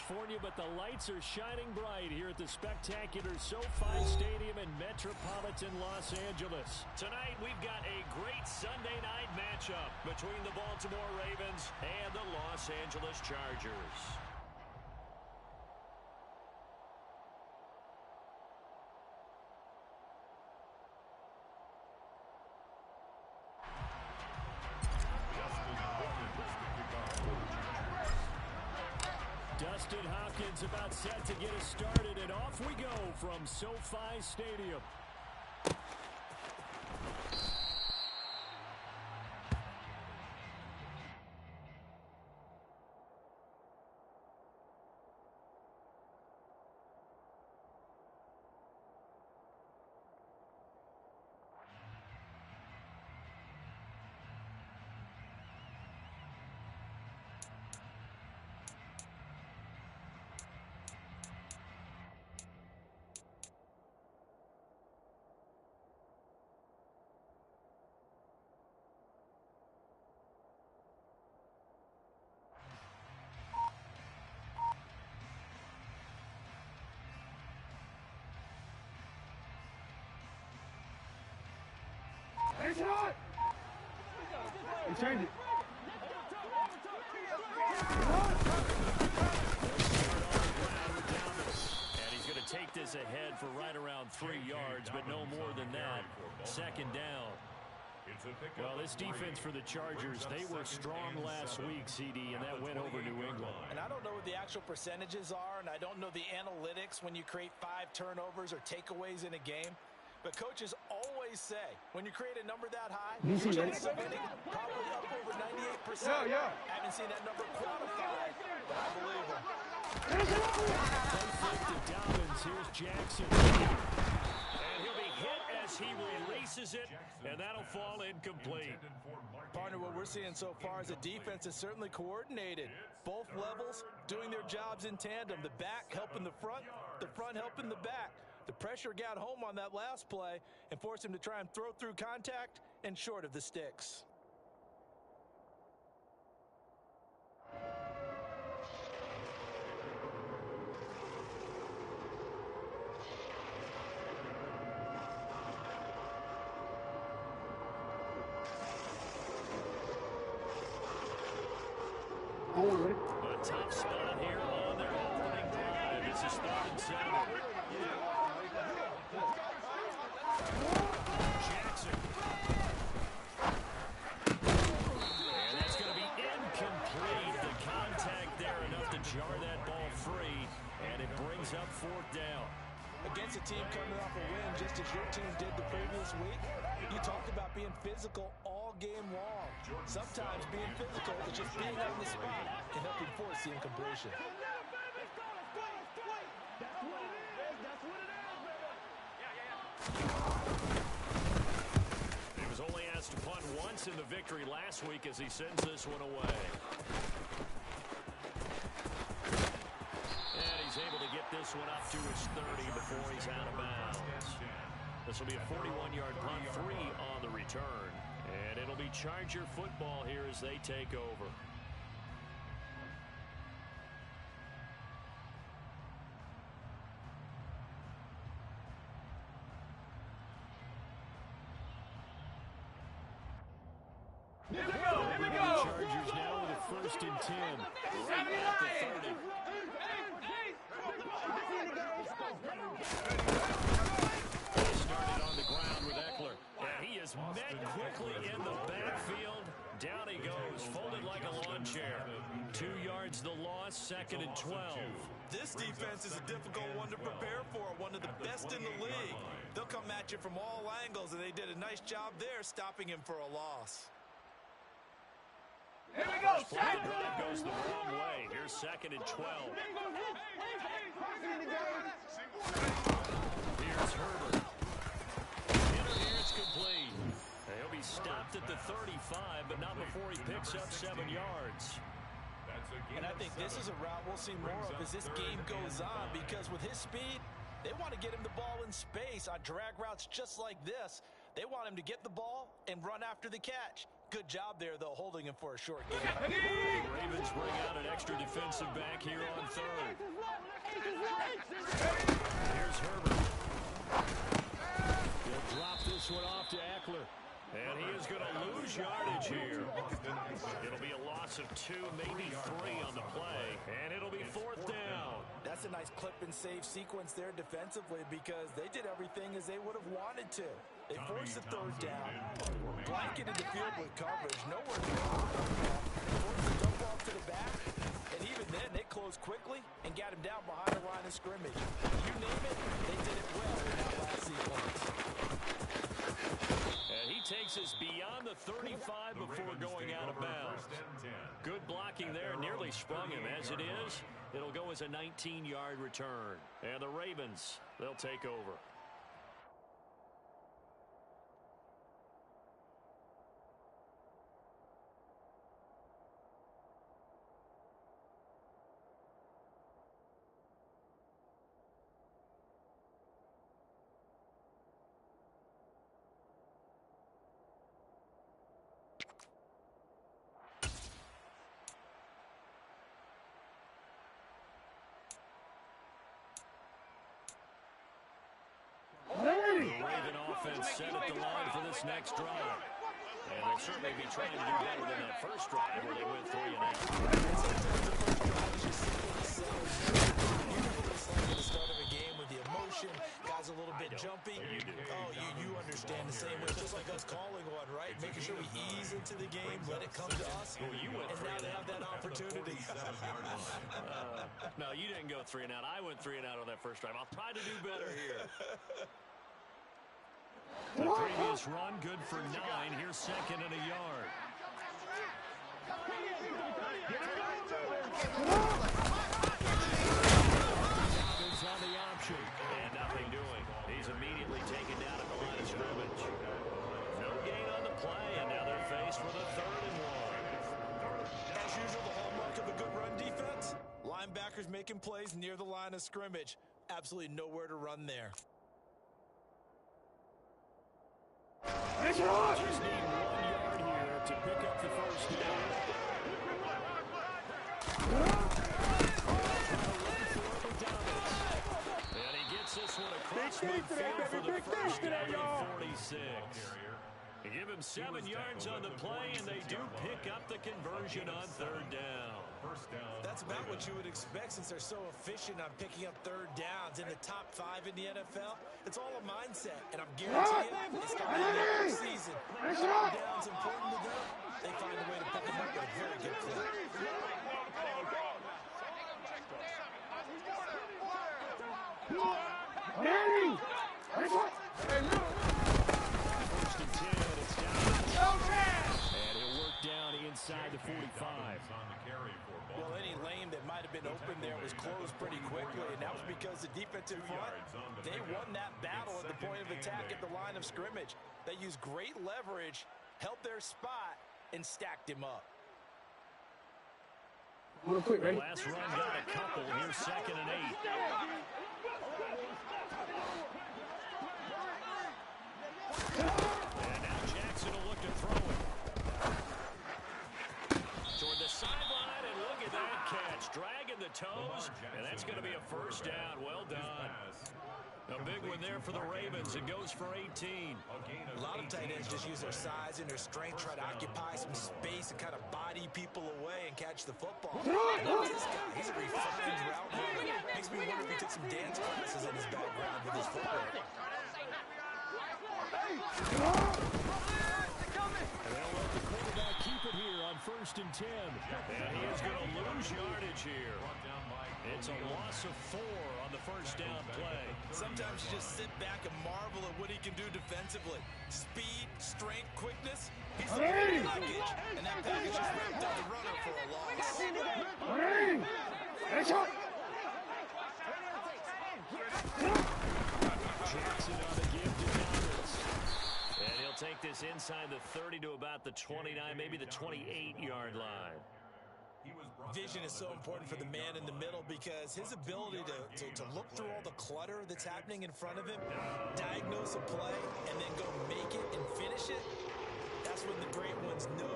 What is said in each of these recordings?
California, but the lights are shining bright here at the spectacular SoFi Stadium in metropolitan Los Angeles. Tonight, we've got a great Sunday night matchup between the Baltimore Ravens and the Los Angeles Chargers. Dustin Hopkins about set to get us started, and off we go from SoFi Stadium. It's not! He changed it. And he's going to take this ahead for right around 3 yards, but no more than that. Second down. Well, this defense for the Chargers, they were strong last week, CD, and that went over New England. And I don't know what the actual percentages are, and I don't know the analytics when you create 5 turnovers or takeaways in a game. But coaches always say, when you create a number that high, your chances of winning probably up over 98%. Yeah. Haven't seen that number quantified, but I believe them. They flip to Dobbins. Here's Jackson. And he'll be hit as he releases it, and that'll fall incomplete. Partner, what we're seeing so far is the defense is certainly coordinated. Both levels doing their jobs in tandem. The back helping the front helping the back. The pressure got home on that last play and forced him to try and throw through contact and short of the sticks. A tough spot here on their opening drive. This is 3rd and 7. Jackson. And that's going to be incomplete. The contact there enough to jar that ball free, and it brings up 4th down. Against a team coming off a win just as your team did the previous week, you talked about being physical all game long. Sometimes being physical is just being on the spot and helping force the incompletion. He was only asked to punt once in the victory last week as he sends this one away. And he's able to get this one up to his 30 before he's out of bounds. This will be a 41-yard punt, 3 on the return. And it'll be Charger football here as they take over. Here we go. Chargers now with a 1st and 10. Right at the 30. Started on the ground with Eckler. And he is met quickly in the backfield. Down he goes, folded like a lawn chair. 2 yards the loss, 2nd and 12. This defense is a difficult one to prepare for, one of the best in the league. They'll come at you from all angles, and they did a nice job there stopping him for a loss. Here we go. Play the drive goes the wrong way. Here's 2nd and 12. Here's Herbert. Interference complete. He'll be stopped at the 35, but not before he picks up 7 yards. And I think this is a route we'll see more of as this game goes on, because with his speed, they want to get him the ball in space on drag routes just like this. They want him to get the ball and run after the catch. Good job there, though, holding him for a short game. The Ravens bring out an extra defensive back here on third. Here's Herbert. He'll drop this one off to Eckler. And he is going to lose yardage here. It'll be a loss of 2, maybe 3 on the play. And it'll be 4th down. That's a nice clip and save sequence there defensively because they did everything as they would have wanted to. They forced the 3rd down, blanketed the field with coverage, nowhere to go. They forced the dump off to the back, and even then they closed quickly and got him down behind the line of scrimmage. You name it, they did it well in that last sequence. And he takes us beyond the 35 before going out of bounds. Good blocking there, nearly sprung him. As it is, it'll go as a 19-yard return. And the Ravens, they'll take over. Set at the line for this next drive. And they'll certainly be trying to do better than that first drive where they went 3 and out. The start of a game with the emotion, guys a little bit jumpy. You do. Oh, you understand the same way, just like us calling one, right? Making sure we ease into the game, let it come to us. Well, you went and 3 now and they out. have that opportunity. No, you didn't go 3 and out. I went 3 and out on that first drive. I'll try to do better here. The previous run, good for 9. Here's 2nd and a yard. Dobbins on the option. And nothing doing. He's immediately taken down at the line of scrimmage. No gain on the play, and now they're faced with a 3rd and 1. As usual, the hallmark of a good run defense, linebackers making plays near the line of scrimmage. Absolutely nowhere to run there. Just need 1 yard here to pick up the first down. And he gets this one across midfield for the first down at 46. They give him 7 yards on the play, and they do pick up the conversion on 3rd down. That's about what you would expect since they're so efficient on picking up 3rd downs. In the top 5 in the NFL, it's all a mindset, and I'm guaranteeing it's starting every season. 3rd downs important to them. They find a way to pick them up with a very good clip. Manning! Inside the 45. Well, any lane that might have been open there was closed pretty quickly, and that was because the defensive front, they won that battle at the point of attack at the line of scrimmage. They used great leverage, held their spot, and stacked him up. Real quick, ready? Last run got a couple. Here's 2nd and 8. And now Jackson will look to throw it. Toward the sideline, and look at that catch. Dragging the toes, and that's going to be a first down. Well done. A big one there for the Ravens. It goes for 18. A lot of tight ends just use their size and their strength, try to occupy some space and kind of body people away and catch the football. This guy, he's a refined route runner. Makes me wonder if he took some dance classes in his background with his footwork. They'll let the quarterback keep it here on 1st and 10. And he is going to lose yardage here. It's a loss of 4 on the first down play. Sometimes you just sit back and marvel at what he can do defensively. Speed, strength, quickness. He's the package. And that package just ripped out the runner for a loss. Jackson on the give to Dobbins. And he'll take this inside the 30 to about the 29, maybe the 28-yard line. Vision is so important for the man in the middle because his ability to look through all the clutter that's happening in front of him, diagnose a play, and then go make it and finish it, that's when the great ones know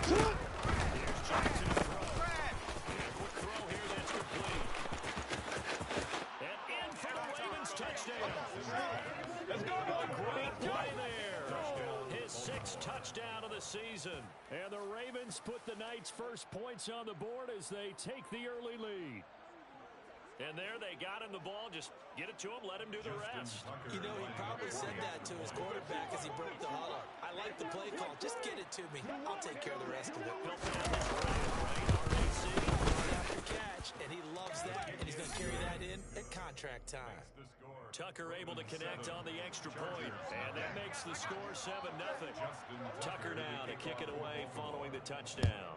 Here's Jackson to throw. And a quick throw here, that's complete. And in for the Ravens touchdown. Let's go. A great play there. His sixth touchdown of the season. And the Ravens put the Knights' first points on the board as they take the early lead. And there they got him the ball. Just get it to him, let him do the rest. You know, he probably said that to his quarterback as he broke the huddle. I like the play call. Just get it to me. I'll take care of the rest of it. Built to have his right, RAC. After catch, and he loves that, and he's going to carry that in at contract time. Tucker able to connect on the extra point, and that makes the score 7-0. Tucker now to kick it away following the touchdown.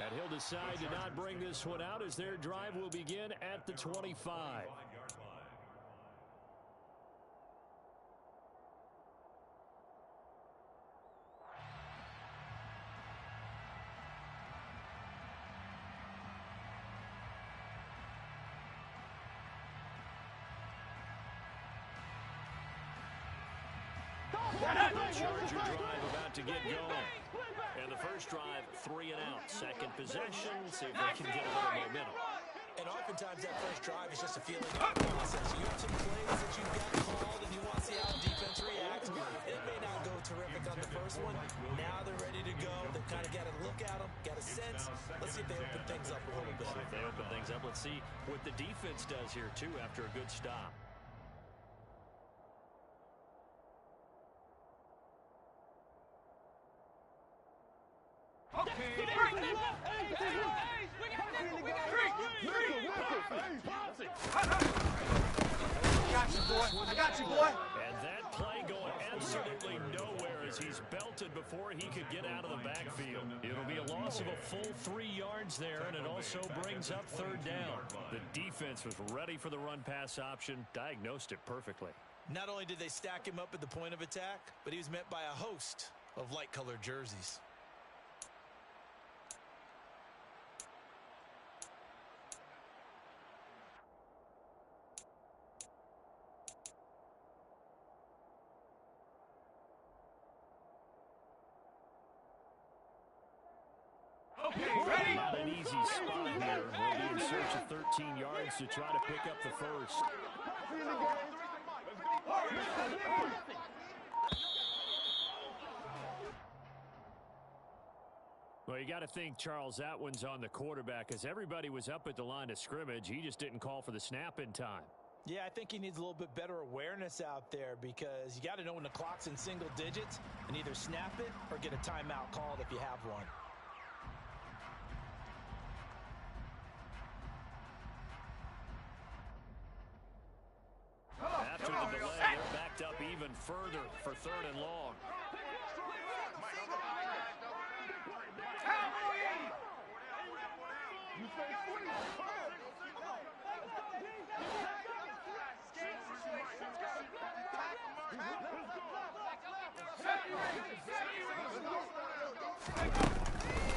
And he'll decide to not bring this one out as their drive will begin at the 25. The Charger drive about to get going. And the first drive, 3 and out. Second possession, see if they can get a little momentum. And oftentimes that first drive is just a feeling out process. You have some plays that you've got called, and you want to see how the defense reacts. It may not go terrific on the first one. Now they're ready to go. They've kind of got a look at them, got a sense. Let's see if they open things up a little bit. If they open things up, let's see what the defense does here, too, after a good stop. I got you, boy. And that play going absolutely nowhere as he's belted before he could get out of the backfield. It'll be a loss of a full 3 yards there, and it also brings up third down. The defense was ready for the run-pass option, diagnosed it perfectly. Not only did they stack him up at the point of attack, but he was met by a host of light-colored jerseys. Not an easy spot here. We'll be in search of 13 yards to try to pick up the first. Well, you got to think Charles Atwin's on the quarterback as everybody was up at the line of scrimmage. He just didn't call for the snap in time. Yeah, I think he needs a little bit better awareness out there because you got to know when the clock's in single digits and either snap it or get a timeout called if you have one. After the delay, they're backed up even further for 3rd and long.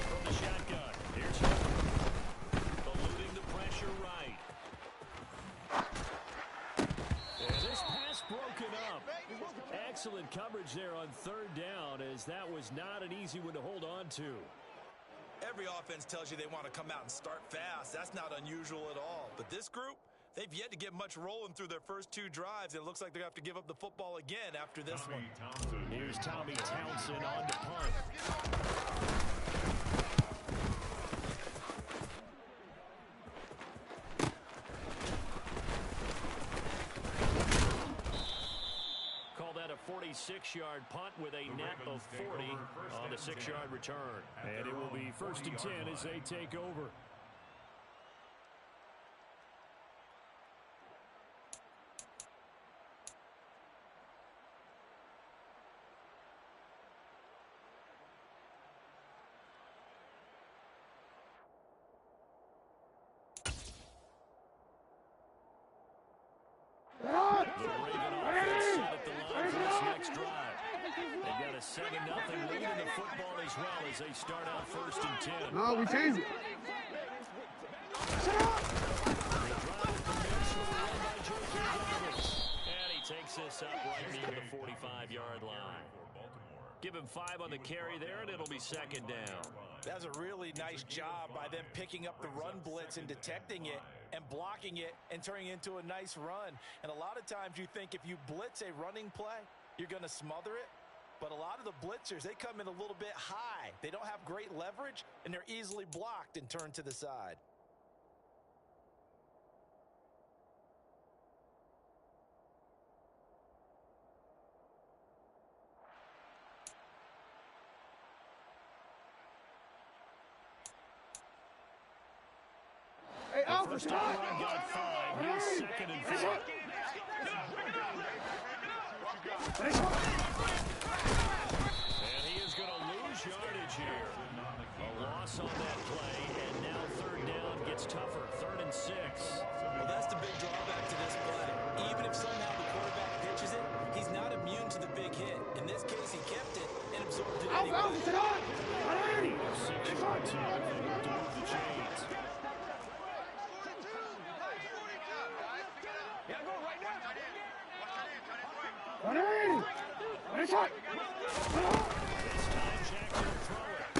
From the shotgun, here's Hubbard. Eluding the pressure right. And this pass broken up. Excellent coverage there on 3rd down as that was not an easy one to hold on to. Every offense tells you they want to come out and start fast. That's not unusual at all. But this group, they've yet to get much rolling through their first 2 drives. It looks like they're going to have to give up the football again after this one. Here's Tommy Townsend on to punt. Call that a 46-yard punt with a net of 40 on the 6-yard return. And it will be 1st and 10 as they take over. The Raven offense set at the line for this next drive. They've got a 7-0 lead in the football as well as they start out 1st and 10. No, we changed it. The drive will commence with a run by J.K. Dobbins. And he takes picks this up right near the 45-yard line. Give him 5 on the carry there, and it'll be second down. That's a really nice job by them picking up the run blitz and detecting it and blocking it and turning it into a nice run. And a lot of times you think if you blitz a running play, you're going to smother it. But a lot of the blitzers, they come in a little bit high. They don't have great leverage, and they're easily blocked and turned to the side. First down run got 5. Here's second and 4. And he is going to lose yardage here. A loss on that play, and now third down gets tougher. 3rd and 6. Well, that's the big drawback to this play. Even if somehow the quarterback pitches it, he's not immune to the big hit. In this case, he kept it and absorbed it anyway. 6-yard team. They look to move the chains. This time Jackson will throw it.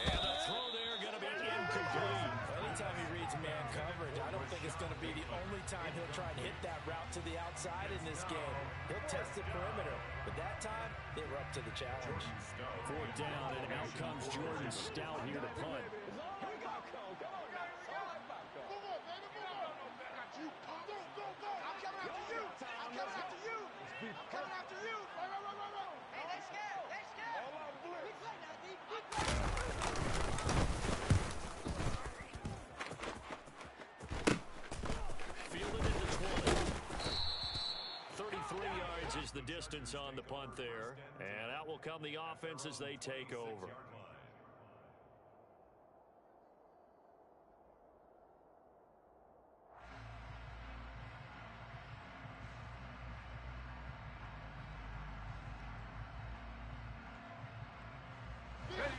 And the throw there going to be incomplete. Anytime he reads man coverage, I don't think it's going to be the only time he'll try and hit that route to the outside in this game. He'll test the perimeter, but that time they were up to the challenge. 4th down, and out comes Jordan Stout here to punt. Fielded at the 20. 33 yards is the distance on the punt there. And out will come the offense as they take over.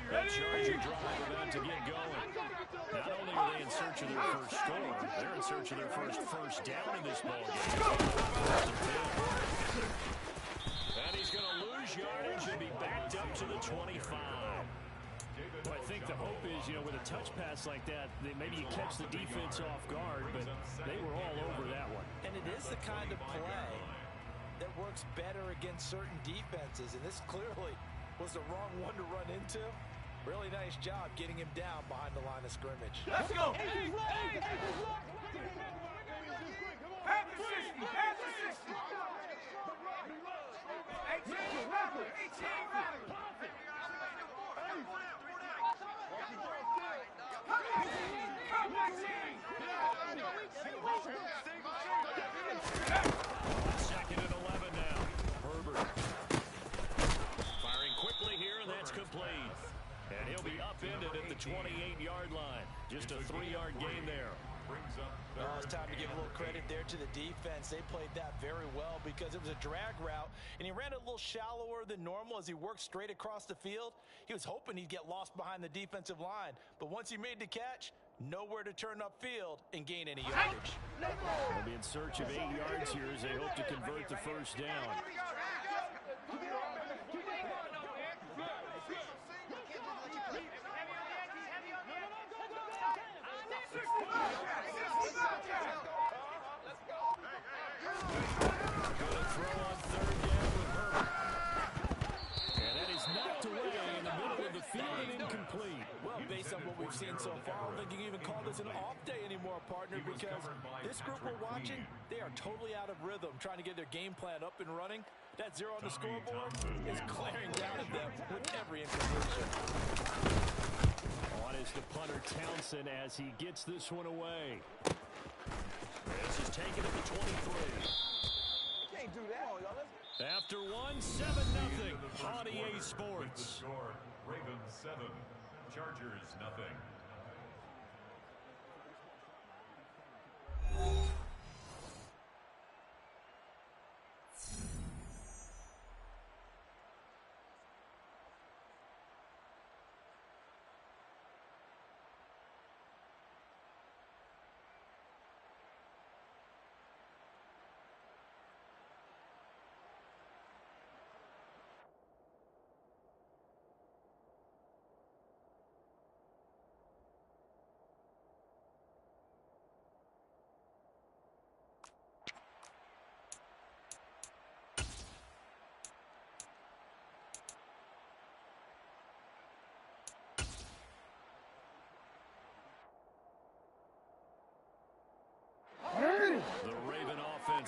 That Charger drive about to get going. Not only are they in search of their first score, they're in search of their first down in this ballgame. And he's going to lose yardage and be backed up to the 25. Well, I think the hope is, with a touch pass like that, maybe you catch the defense off guard, but they were all over that one. And it is the kind of play that works better against certain defenses, and this clearly was the wrong one to run into. Really nice job getting him down behind the line of scrimmage. Let's go! Second and 11 now. Herbert firing quickly here, and that's complete. And he'll be upended at the 28-yard line. Just a 3-yard gain there. It's time to give a little credit there to the defense. They played that very well because it was a drag route, and he ran it a little shallower than normal as he worked straight across the field. He was hoping he'd get lost behind the defensive line, but once he made the catch, nowhere to turn upfield and gain any yardage. They'll be in search of 8 yards here as they hope to convert the first down. Based on what we've seen so far, I don't think you can even call this an off day anymore, partner, because this group we're watching, they are totally out of rhythm, trying to get their game plan up and running. That 0 on the scoreboard is glaring down at them with every incompletion. On is the punter Townsend as he gets this one away. This is taken at the 23. Can't do that. After 7-0 on EA Sports. Ravens 7, Chargers nothing.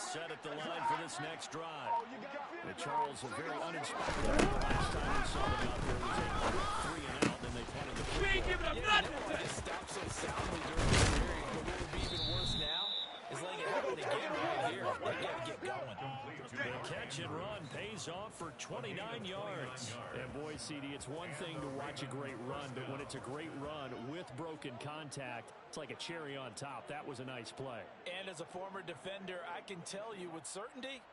set at the line for this next drive. The Charles are very uninspired. The last time we saw them out there was a 3-and-out, and then they punted the football. They stopped so soundly during the period, but what would be even worse now is letting it happen again right here. They got to get going. The catch and run pays off for 29 yards. And boy, CD, it's one thing to watch a great run, but when it's a great run with broken contact, it's like a cherry on top. That was a nice play. And as a former defender, I can tell you with certainty,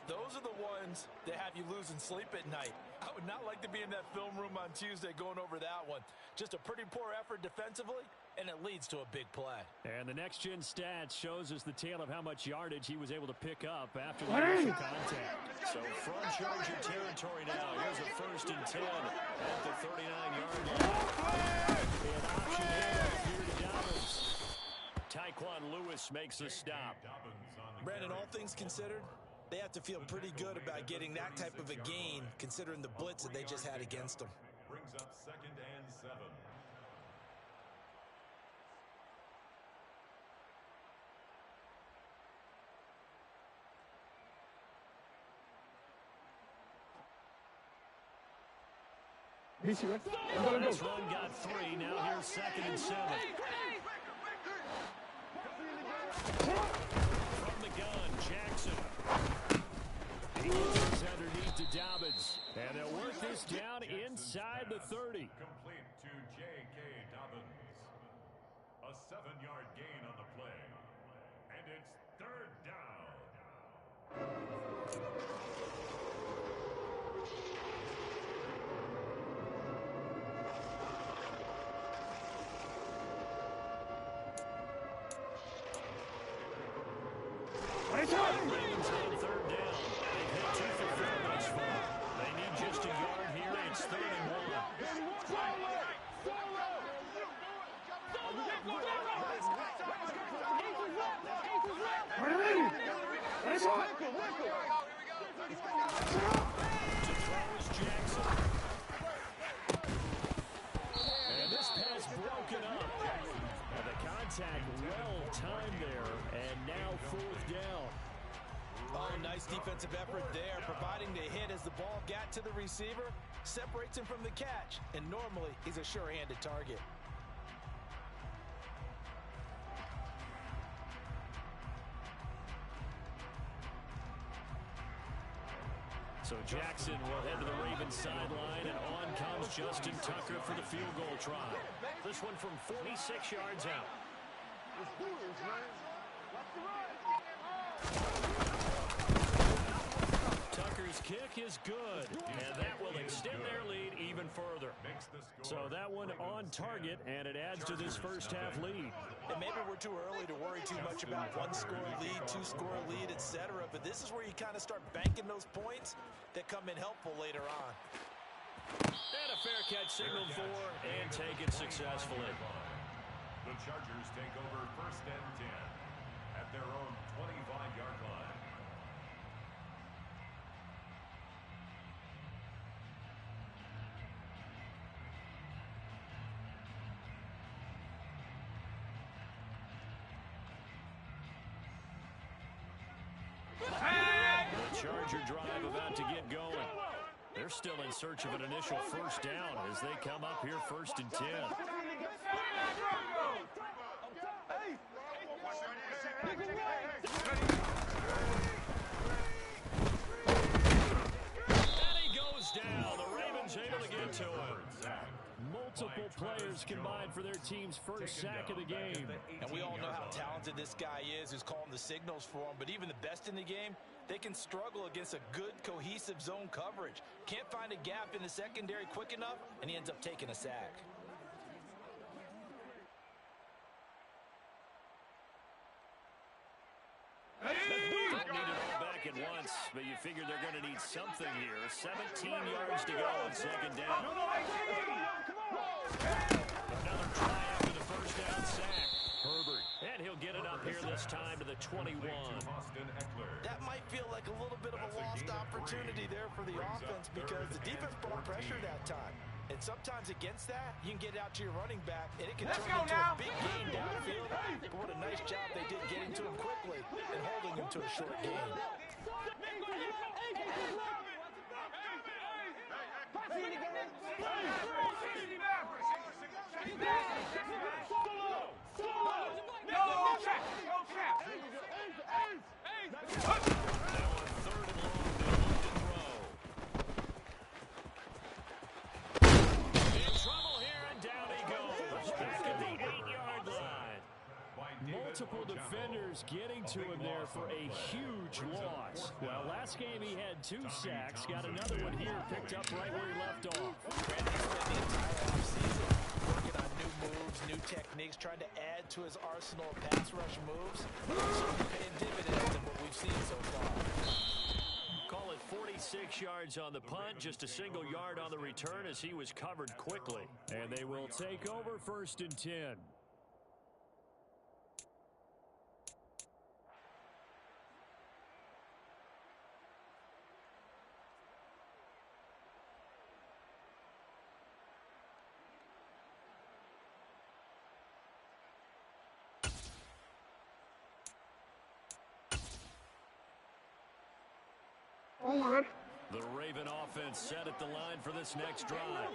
those are the ones that have you losing sleep at night. I would not like to be in that film room on Tuesday going over that one. Just a pretty poor effort defensively, and it leads to a big play. And the next-gen stats shows us the tale of how much yardage he was able to pick up after the initial contact. So from Charger territory now, here's a 1st and 10 at the 39-yard line. An option handoff here to Dobbins. Tyquan Lewis makes the stop. Brandon, all things considered, they have to feel pretty good about getting that type of a gain, considering the blitz that they just had against them. Brings up 2nd and 7. This run got 3. Now here's 2nd and 7. From the gun, Jackson. He gets underneath to Dobbins. And they'll work this down inside the 30. Complete to J.K. Dobbins. A 7-yard gain on the play. And it's 3rd down. Ravens on 3rd down. They've hit 2 for 4 thus far. They need just a yard here. It's 3rd and 1. To throw is Jackson. And this pass broken up. And the contact well timed there. And now 4th down. Oh, nice defensive effort there, providing the hit as the ball got to the receiver, separates him from the catch, and normally he's a sure-handed target. So Jackson will head to the Ravens sideline, and on comes Justin Tucker for the field goal try. This one from 46 yards out. Tucker's kick is good, and that will extend their lead even further. So that one on target, and it adds to this first half lead. And maybe we're too early to worry too much about 1-score lead, 2-score lead, etc. But this is where you kind of start banking those points that come in helpful later on. And a fair catch signaled for and taken successfully. The Chargers take over 1st and 10 at their own 25-yard line. The Charger drive about to get going. They're still in search of an initial 1st down as they come up here 1st and 10. And he goes down. The Ravens able to get to him. Multiple players combined for their team's first sack of the game. And we all know how talented this guy is who's calling the signals for him. But even the best in the game, they can struggle against a good, cohesive zone coverage. Can't find a gap in the secondary quick enough, and he ends up taking a sack. Didn't need it all back at once, but you figure they're going to need something here. 17 yards to go on 2nd down. Another try after the 1st down sack. Herbert. And he'll get it up here this time to the 21. That might feel like a little bit of a lost opportunity there for the offense because the defense brought pressure that time. And sometimes against that, you can get it out to your running back, and it can turn into a big gain downfield. What a nice job they did getting to him quickly and holding him to a short game. Multiple defenders getting to him there for a huge loss. Well, last game he had 2 sacks. Got another one here, picked up right where he left off. Randy spent the entire offseason working on new moves, new techniques, trying to add to his arsenal of pass rush moves. Certainly paying dividends in what we've seen so far. Call it 46 yards on the punt, just a single yard on the return as he was covered quickly. And they will take over 1st and 10. The Raven offense set at the line for this next drive.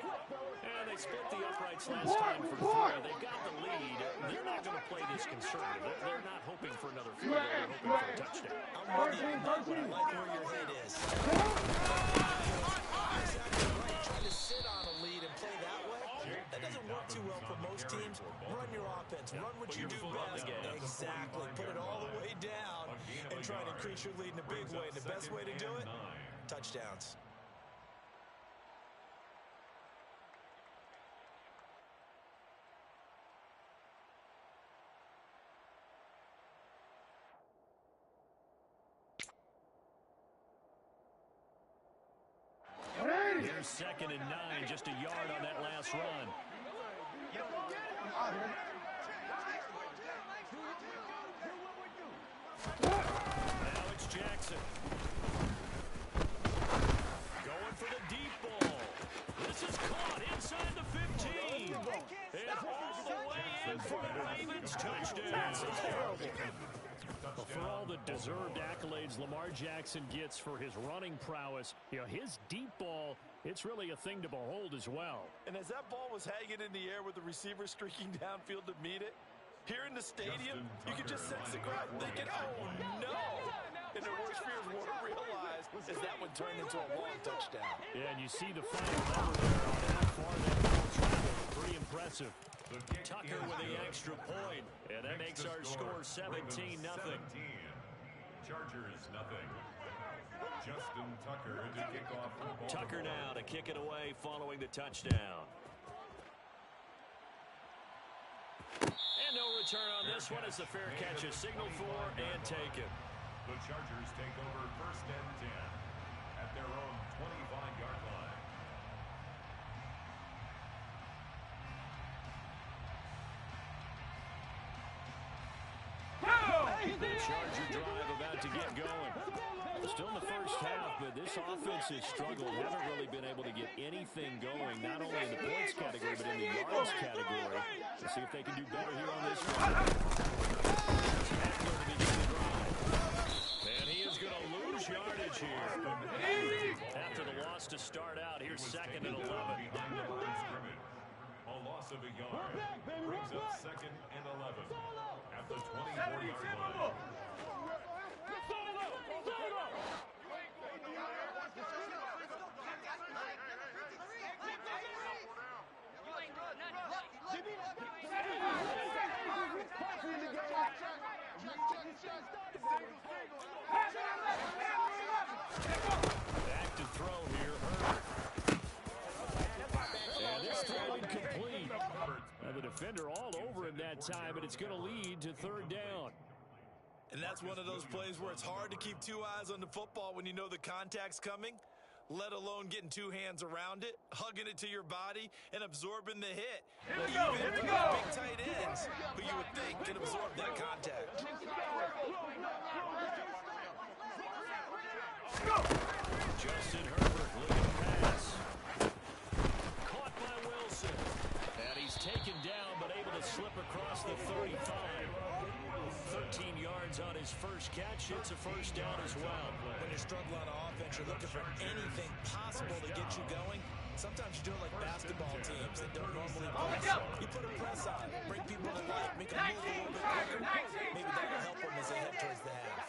And they split the uprights last time for 3. They've got the lead. They're not going to play this conservative. They're not hoping for another field goal. They're hoping for a touchdown. I'm with you. I like where your head is. Exactly right. Trying to sit on a lead and play that way, that doesn't work too well for most teams. Run your offense. Run what you do best. Exactly. Put it all the way down and try to increase your lead in a big way. And the best way to do it? Touchdowns. Here's 2nd and 9, just a yard on that last run. Now it's Jackson. Going for the deep ball. This is caught inside the 15. And all the way in for the Ravens. Touchdown. For all the deserved accolades Lamar Jackson gets for his running prowess, his deep ball, it's really a thing to behold as well. And as that ball was hanging in the air with the receiver streaking downfield to meet it, here in the stadium, you could just sense the crowd thinking, oh no! And their worst fears weren't realized as that one turned into a long touchdown. Yeah, and you see the final number there on how far that ball traveled. Pretty impressive. Tucker with the extra point, and that makes our score 17-0. Chargers nothing. Justin Tucker to kick off for Baltimore. Tucker now to kick it away following the touchdown. And no return on this one as the fair catch is signaled for and taken. The Chargers take over 1st and 10 at their own 25-yard line. The Charger drive about to get going. Still in the first half, but this offense has struggled. Haven't really been able to get anything going, not only in the points category, but in the yards category. Let's see if they can do better here on this one. And he is going to lose yardage here. After the loss to start out, here's 2nd and 11. A loss of a yard brings up 2nd and 11 at the 24-yard line. Back to throw here, Herbert. And this throw incomplete. Now the defender all over him that time, but it's going to lead to 3rd down. And that's one of those plays where it's hard to keep 2 eyes on the football when you know the contact's coming, let alone getting 2 hands around it, hugging it to your body, and absorbing the hit. Even big tight ends who you would think can absorb that contact. Justin Herbert looking to pass. Caught by Wilson. And he's taken down, but able to slip across the 35. 13 yards on his first catch. It's a first down as well. When you're struggling on offense, you're looking for anything possible to get you going. Sometimes you do it like basketball teams that don't normally press. You put a press on, bring people to life, make them move a little bit quicker. Maybe that'll help them as they head towards the half.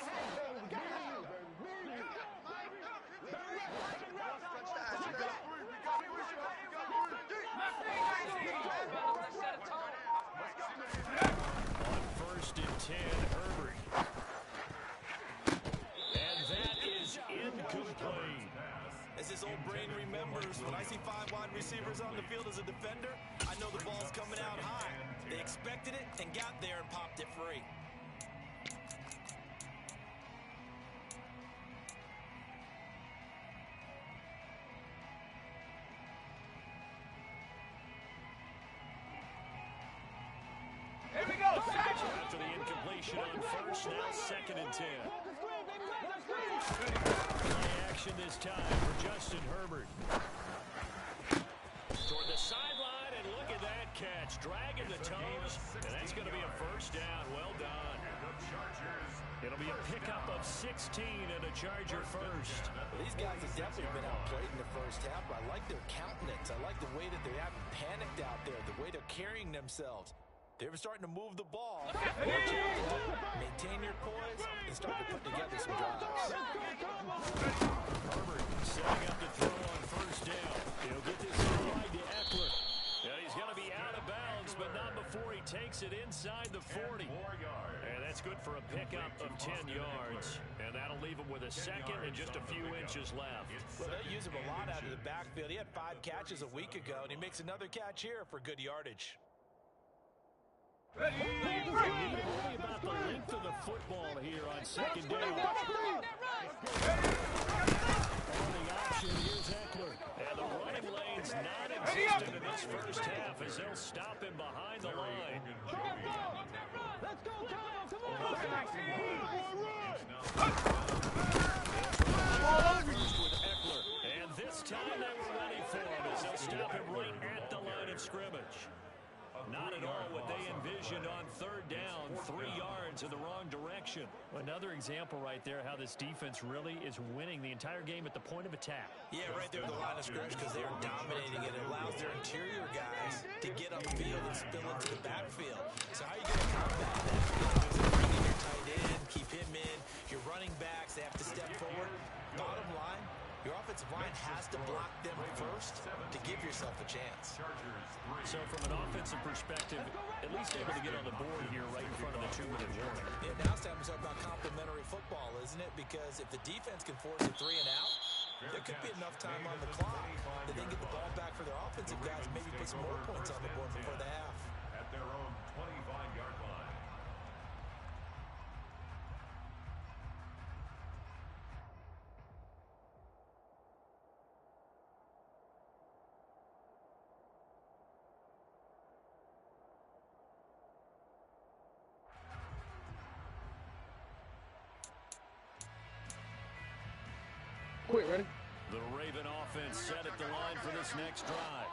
On 1st and 10, Herbert. And that is incomplete. As his old brain remembers, when I see 5 wide receivers on the field as a defender, I know the ball's coming out high. They expected it and got there and popped it free. After the incompletion on 1st, now 2nd and 10. Play action this time for Justin Herbert. Toward the sideline, and look at that catch. Dragging the toes, and that's going to be a first down. Well done. It'll be a pickup of 16 and a Charger first. Well, these guys have definitely been outplayed in the first half. I like their countenance. I like the way that they haven't panicked out there, the way they're carrying themselves. They were starting to move the ball. Maintain your poise and start to put together some drives. Herbert setting up to throw on 1st down. He'll get this inside to Eckler. Yeah, he's going to be out of bounds, but not before he takes it inside the 40. And that's good for a pickup of 10 yards. And that'll leave him with a 2nd and just a few inches left. Well, they use him a lot out of the backfield. He had 5 catches a week ago, and he makes another catch here for good yardage. Worry about the length of the football here on 2nd down. On the option, here's Eckler. And the running lane's non-existent in this first half as they'll stop him behind the line. Let's go, Kyle! Come on! First with Eckler. And this time they were ready for him as they'll stop him right at the line of scrimmage. Not at all what they envisioned on 3rd down, 3 yards in the wrong direction. Another example right there how this defense really is winning the entire game at the point of attack. Yeah, right there at the line of scrimmage because they're dominating it. It allows their interior guys to get upfield and spill into the backfield. So how are you going to combat that? Bring in your tight end, keep him in. Your running backs, they have to step forward. Bottom line, your offensive line has to block them first to give yourself a chance. So from an offensive perspective, at least able to get on the board here right in front of the 2-minute warning. Yeah, now it's time to talk about complementary football, isn't it? Because if the defense can force a 3 and out, there could be enough time on the clock that they can get the ball back for their offensive guys and maybe put some more points on the board before the half. At their own 25-yard line. Quick, ready? The Raven offense set at the line for this next drive.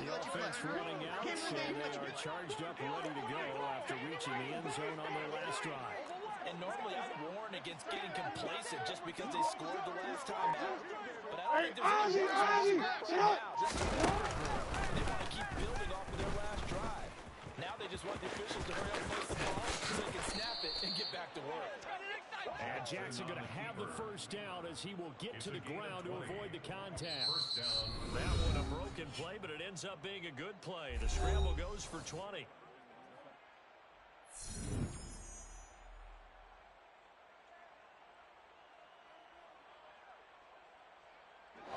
The offense running out, and they are charged up, ready to go after reaching the end zone on their last drive. And normally I'd warn against getting complacent just because they scored the last time out. But I don't think there's any reason to now. This is they want to keep building off of their last drive. Now they just want the officials to hurry up and place the ball so they can snap it and get back to work. And Jackson going to have the first down as he will get to the ground to avoid the contact. That one a broken play, but it ends up being a good play. The scramble goes for 20.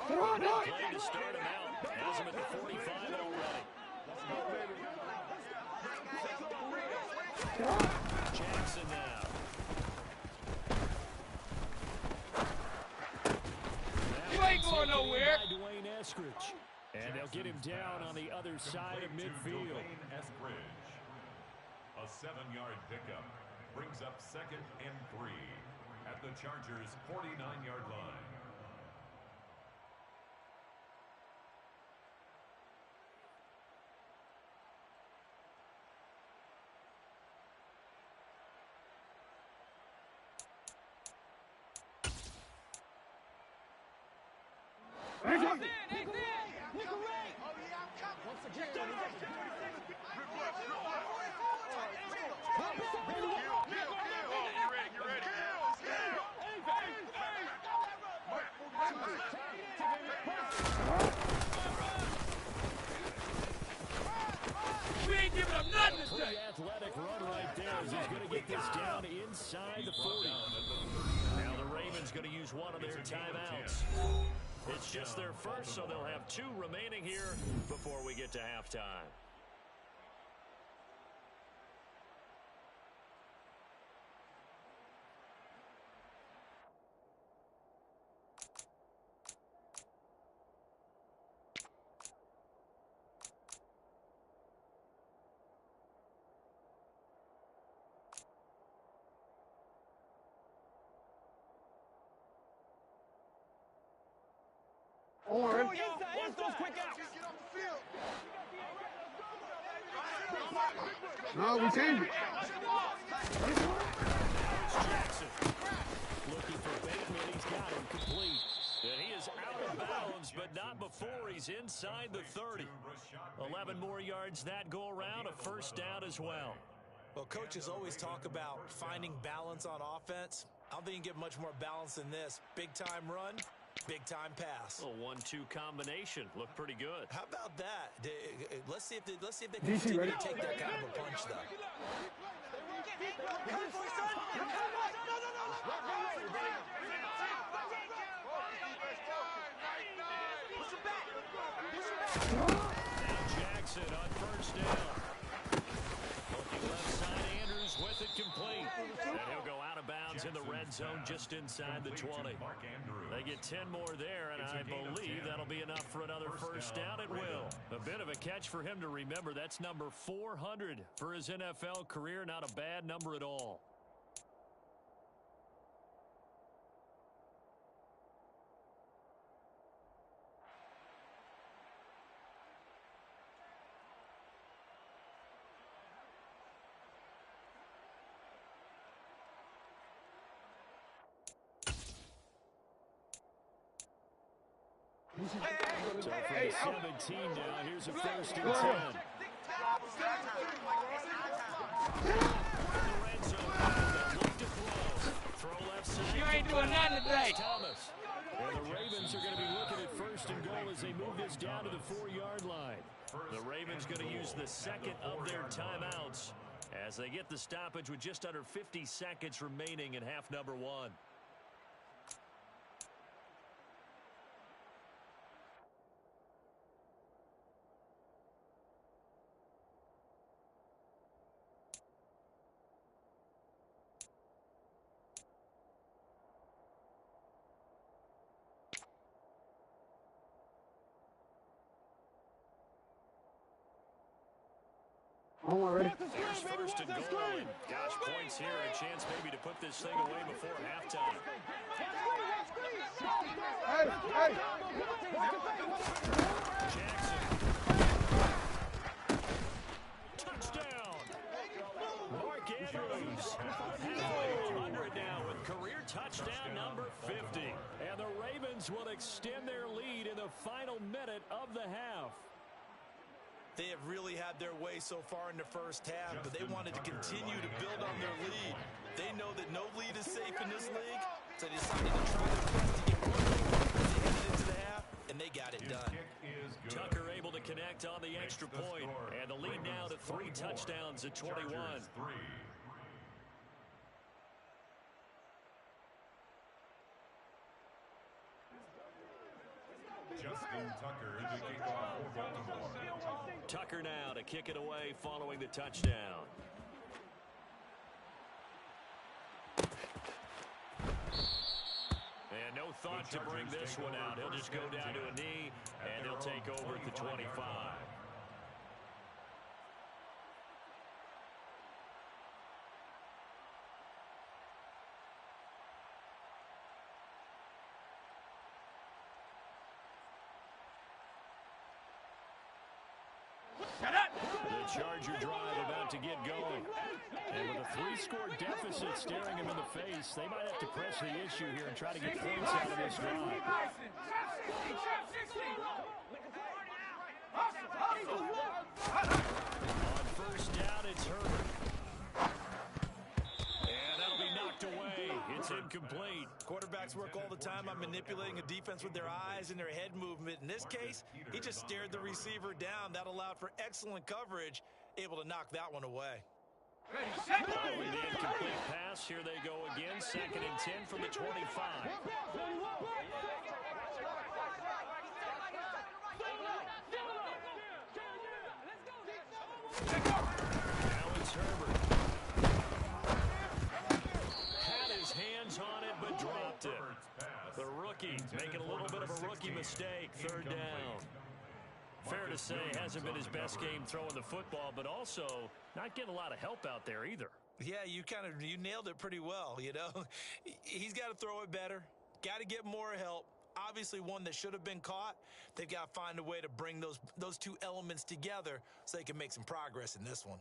Play to start him out. Has him at the 45 already. Jackson now. You ain't going nowhere. Dwayne Eskridge. And they'll get him down on the other side of midfield. A 7-yard pickup brings up 2nd and 3 at the Chargers' 49-yard line. Pretty athletic run right there as he's going to get this down inside the 40. Now the Ravens going to use one of their timeouts. It's just their first, so they'll have 2 remaining here before we get to halftime. No, we changed it. Jackson looking for Bateman. He's got him complete. And he is out of bounds, but not before he's inside the 30. 11 more yards that go around, a first down as well. Well, coaches always talk about finding balance on offense. I don't think you can get much more balance than this. Big-time run, big-time pass. A 1-2 combination. Looked pretty good. How about that? Let's see if they can continue to take that kind of a punch, though. Now Jackson on first down. Looking left side, Andrews with it complete. And he'll go out of bounds in the red zone just inside the 20. They get 10 more there, and I believe that'll be enough for another first down. It will. A bit of a catch for him to remember. That's number 400 for his NFL career. Not a bad number at all. So from the 17 now, here's a first and 10. You ain't doing nothing today. Thomas. And the Ravens are going to be looking at first and goal as they move this down to the 4-yard line. The Ravens going to use the second of their timeouts as they get the stoppage with just under 50 seconds remaining in half number 1. Here's first and goal, and gosh, points here, a chance maybe to put this thing away before halftime. Jackson. Touchdown. Mark Andrews. Halfway to 100 now with career touchdown number 50. And the Ravens will extend their lead in the final minute of the half. They have really had their way so far in the first half, but they wanted to continue to build on their lead. They know that no lead is safe in this league, so they decided to try their best to get one lead as they headed into the half, and they got it done. Tucker able to connect on the extra point, and the lead now to 3 touchdowns at 21. Justin Tucker to kick off for Baltimore. Tucker now to kick it away following the touchdown. And no thought to bring this one out. He'll just go down to a knee, and they'll take over at the 25. The Charger drive about to get going. And with a 3-score deficit staring him in the face, they might have to press the issue here and try to get points out of this drive. On first down, it's Herbert. And that'll be knocked away. It's incomplete. Quarterbacks work all the time on manipulating a defense with their eyes and their head movement. In this case, he just stared the receiver down. That allowed for excellent coverage, able to knock that one away. Following the incomplete pass, here they go again. 2nd and 10 from the 25. Now it's Herbert. Had his hands on it, but dropped it. The rookie making a little bit of a rookie mistake. 3rd down. Fair to say, hasn't been his best game throwing the football, but also not getting a lot of help out there either. Yeah, you nailed it pretty well, you know. He's got to throw it better, got to get more help. Obviously one that should have been caught. They've got to find a way to bring those two elements together so they can make some progress in this one.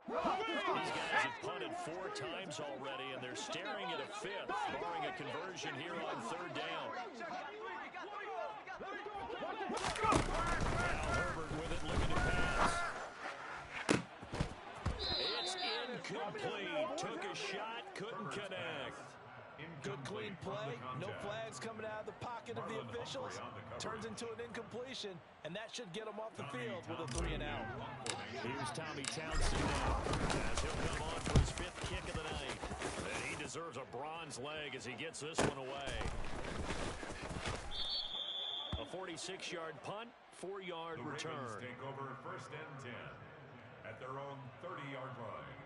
These guys have punted 4 times already, and they're staring at a 5th, barring a conversion here on 3rd down. Now Herbert with it, looking to pass. It's incomplete. Took a shot, couldn't connect. Good clean play, no flags coming out of the pocket of the officials. Turns into an incompletion, and that should get him off the field with a 3-and-out. Here's Tommy Townsend now, as he'll come on for his 5th kick of the night. And he deserves a bronze leg as he gets this one away. A 46-yard punt, 4-yard return. The Ravens take over 1st and 10 at their own 30-yard line.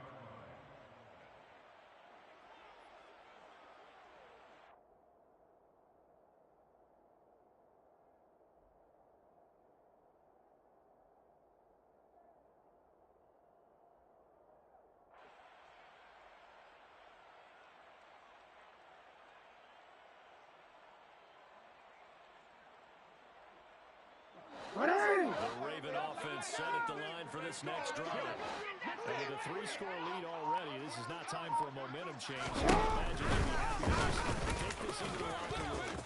The Raven offense set at the line for this next drive. And with a 3-score lead already, this is not time for a momentum change. So I imagine they'll be happy to just take this into the locker room.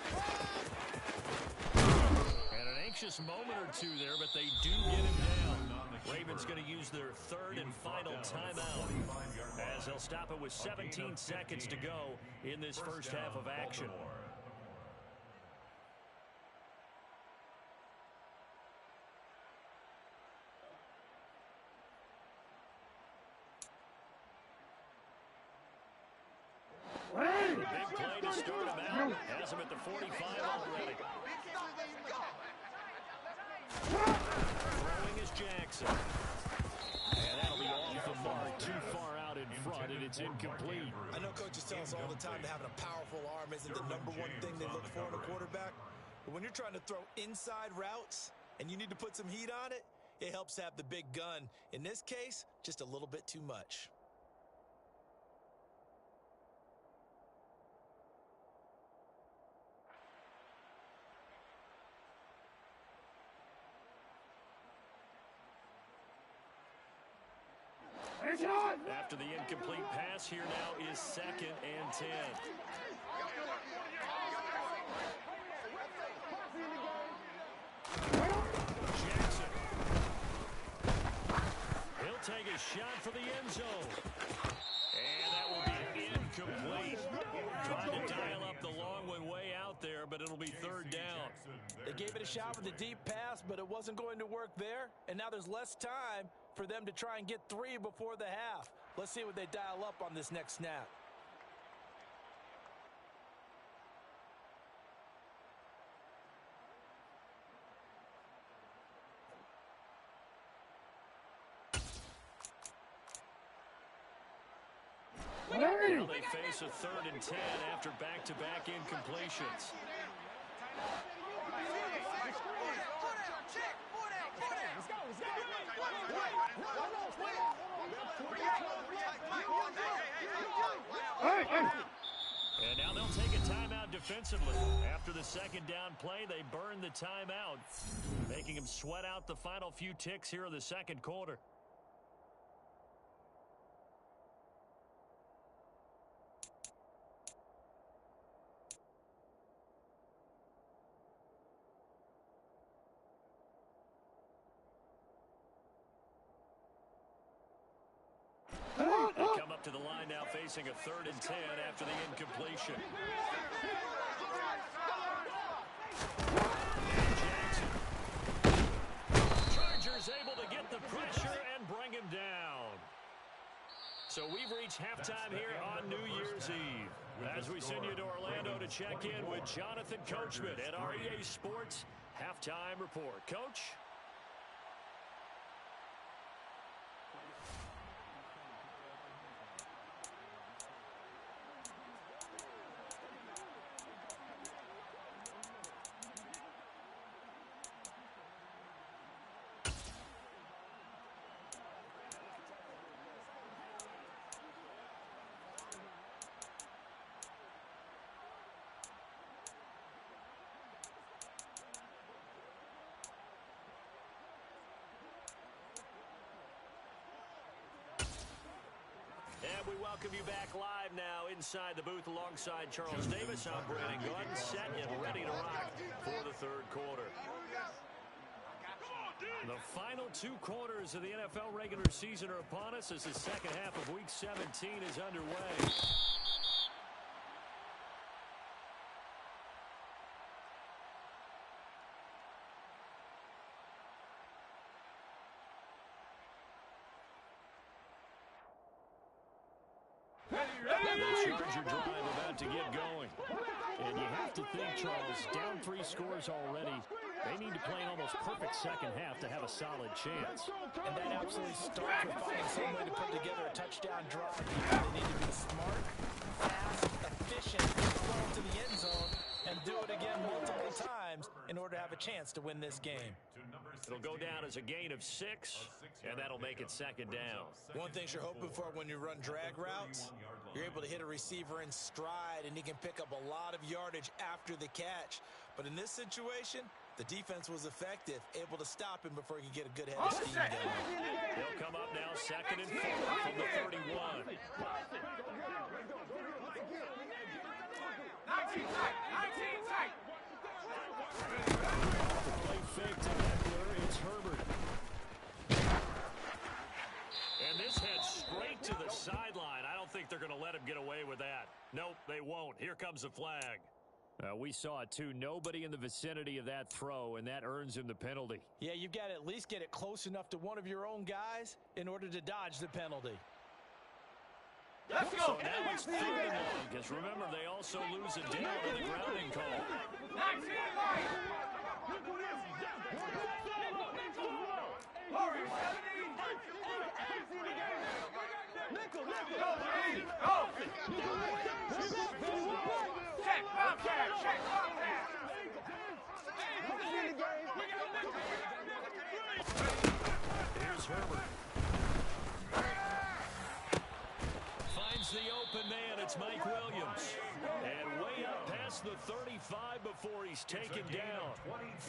And an anxious moment or two there, but they do get him down. Ravens going to use their 3rd and final timeout, as they'll stop it with 17 seconds to go in this first half of action. The big play to start him out. Has him at the 45 already. Throwing is Jackson. And that'll be off the mark, too far out in front, and it's incomplete. I know coaches tell us all the time that having a powerful arm isn't the #1 thing they look for in a quarterback. But when you're trying to throw inside routes and you need to put some heat on it, it helps to have the big gun. In this case, just a little bit too much. After the incomplete pass, here now is 2nd and 10. Jackson. He'll take a shot for the end zone. And that will be incomplete. Trying to dial up the long one way out there, but it'll be 3rd down. They gave it a shot with a deep pass, but it wasn't going to work there. And now there's less time for them to try and get 3 before the half. Let's see what they dial up on this next snap. Now they face a 3rd and 10 after back-to-back incompletions. And now they'll take a timeout defensively. After the 2nd down play, they burn the timeout, making them sweat out the final few ticks here in the 2nd quarter. up to the line now, facing a 3rd and 10 after the incompletion. And Jackson. Chargers able to get the pressure and bring him down. So we've reached halftime here on New Year's Eve. As we send you to Orlando to check in with Jonathan Coachman at our EA Sports Halftime Report. Coach? And we welcome you back live now inside the booth alongside Charles Davis. I'm Brandon Gunn, set and ready to rock for the 3rd quarter. The final 2 quarters of the NFL regular season are upon us as the second half of Week 17 is underway. The Charger drive about to get going. And you have to think, Charles, down 3 scores already. They need to play an almost perfect second half to have a solid chance. And that absolutely starts with finding some way to put together a touchdown drive. They need to be smart, fast, efficient, throw to the end zone, and do it again multiple times in order to have a chance to win this game. It'll go down as a gain of 6, and that'll make it 2nd down. One thing you're hoping for when you run drag routes, you're able to hit a receiver in stride, and he can pick up a lot of yardage after the catch. But in this situation, the defense was effective, able to stop him before he could get a good head of steam going. He'll come up now 2nd and 4 from the 31. 19 tight. 19 tight. The play fake to Eckler. It's Herbert. And this heads straight to the sideline. I don't think they're going to let him get away with that. Nope, they won't. Here comes the flag. We saw it, too. Nobody in the vicinity of that throw, and that earns him the penalty. Yeah, you've got to at least get it close enough to one of your own guys in order to dodge the penalty. Let's go. So now it's 3rd and 1, because remember, they also lose a down on the grounding call. 19 right. Hurry, 17. Go. Check, Bobcat. Check, Bobcat. Here's Herbert. Finds the open man. It's Mike Williams. And way up past the 35 before he's taken down.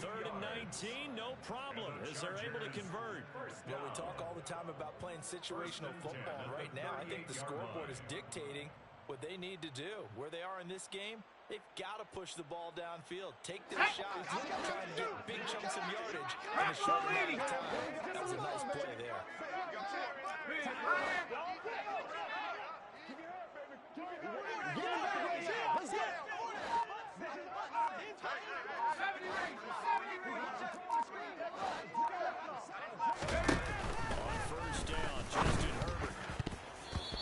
3rd and 19, no problem, as they're able to convert. Well, we talk all the time about playing situational football. Right now, I think the scoreboard is dictating what they need to do. Where they are in this game, they've got to push the ball downfield, take their shots, try and get big chunks of yardage in a short amount of time. That was a nice play there. On 1st down, Justin Herbert.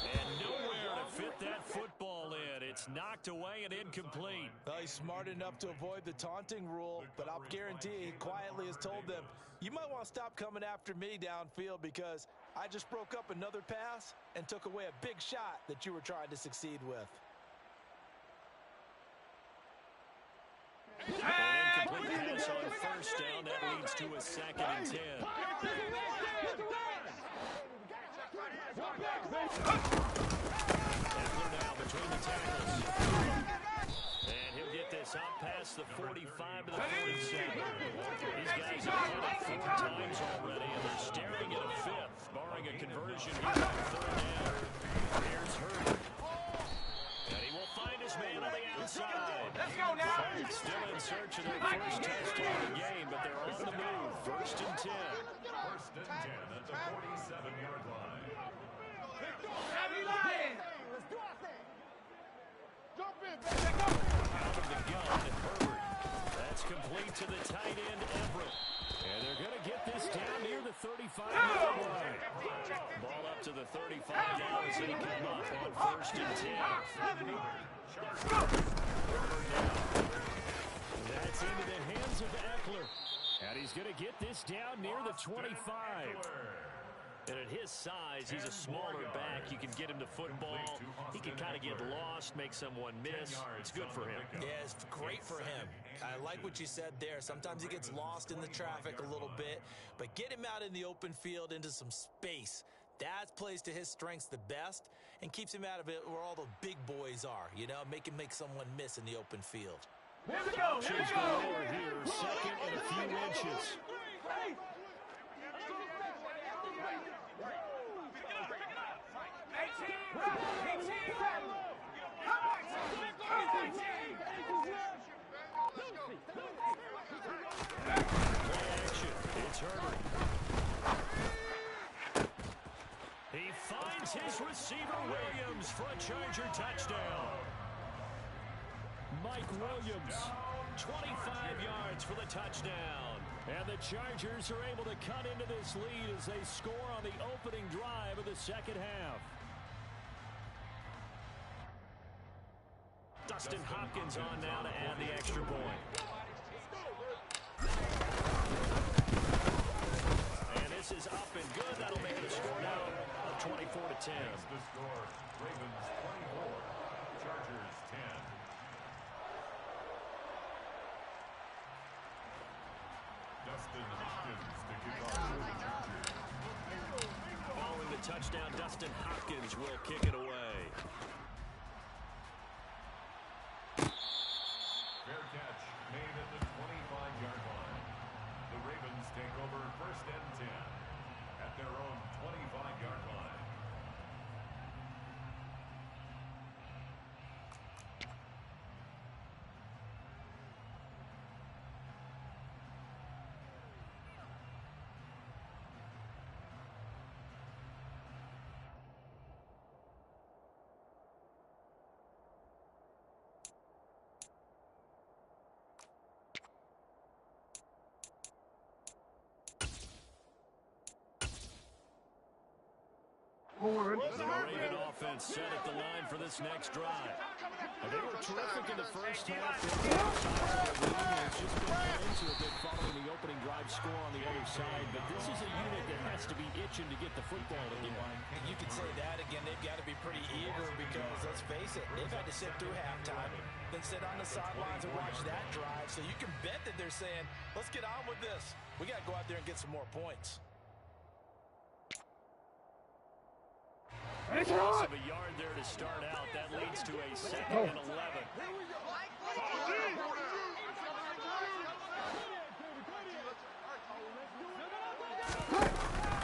And nowhere to fit that football in. It's knocked away and incomplete. Well, he's smart enough to avoid the taunting rule, but I'll guarantee he quietly has told them, you might want to stop coming after me downfield because I just broke up another pass and took away a big shot that you were trying to succeed with. An incomplete pass on 1st down. That leads to a 2nd and 10. Eckler now between the tackles. And he'll get this out past the 45 to the 47. These guys have done it 4 times already, and they're staring at a 5th, barring a conversion here on 3rd down. Here's Herbert. And he will find his man on the outside. Let's go now. Still in search of their first touchdown of the game, but they're on the move. 1st and 10. 1st and 10 at the 47-yard line. Heavy Lion. 5-yard line. Ball up to the 35 now as they come up on 1st and 10. That's into the hands of Eckler. And he's going to get this down near the 25. And at his size, he's a smaller back. You can get him to football. He can kind of get lost, make someone miss. It's good for him. Yeah, it's great for him. I like what you said there. Sometimes he gets lost in the traffic a little bit, but get him out in the open field into some space. That plays to his strengths the best and keeps him out of it where all the big boys are, you know, make him make someone miss in the open field. Here we go. Here we Options go. galore here, 2nd and a few inches. Play action. It's Herbert. He finds his receiver Williams for a Charger touchdown. Mike Williams, 25 yards for the touchdown. And the Chargers are able to cut into this lead as they score on the opening drive of the second half. Dustin Hopkins on now to add the extra point. And this is up and good. That'll make it a score now of 24-10. That's the score. Ravens 24, Chargers 10. Dustin Hopkins to kick off for the Chargers. Following the touchdown, Dustin Hopkins will kick it away. Fair catch made at the 25-yard line. The Ravens take over 1st and 10 at their own 25-yard line. The Raven offense set at the line for this next drive. And they were terrific in the first half. It's just been cut into a bit following the opening drive score on the other side. But this is a unit that has to be itching to get the football again. And you can say that again. They've got to be pretty eager because, let's face it, they've had to sit through halftime, then sit on the sidelines and watch that drive. So you can bet that they're saying, let's get on with this. We got to go out there and get some more points. Loss of a yard there to start out. That leads to a 2nd and 11.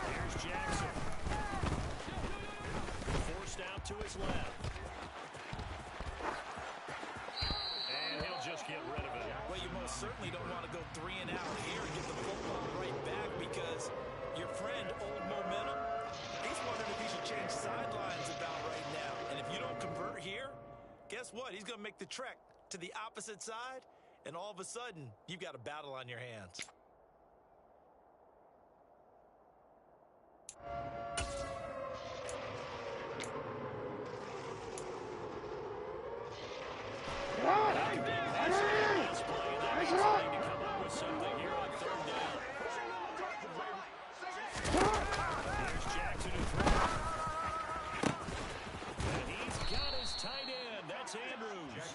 Here's Jackson. Forced out to his left. And he'll just get rid of it. Well, you most certainly don't want to go 3 and out here and get the football right back because your friend, Old Momentum, he's wondering if he should change sidelines about right now. And if you don't convert here, guess what? He's going to make the trek to the opposite side, and all of a sudden, you've got a battle on your hands. Something here on 3rd down. Here's Jackson who throws. And he's got his tight end. That's Andrews.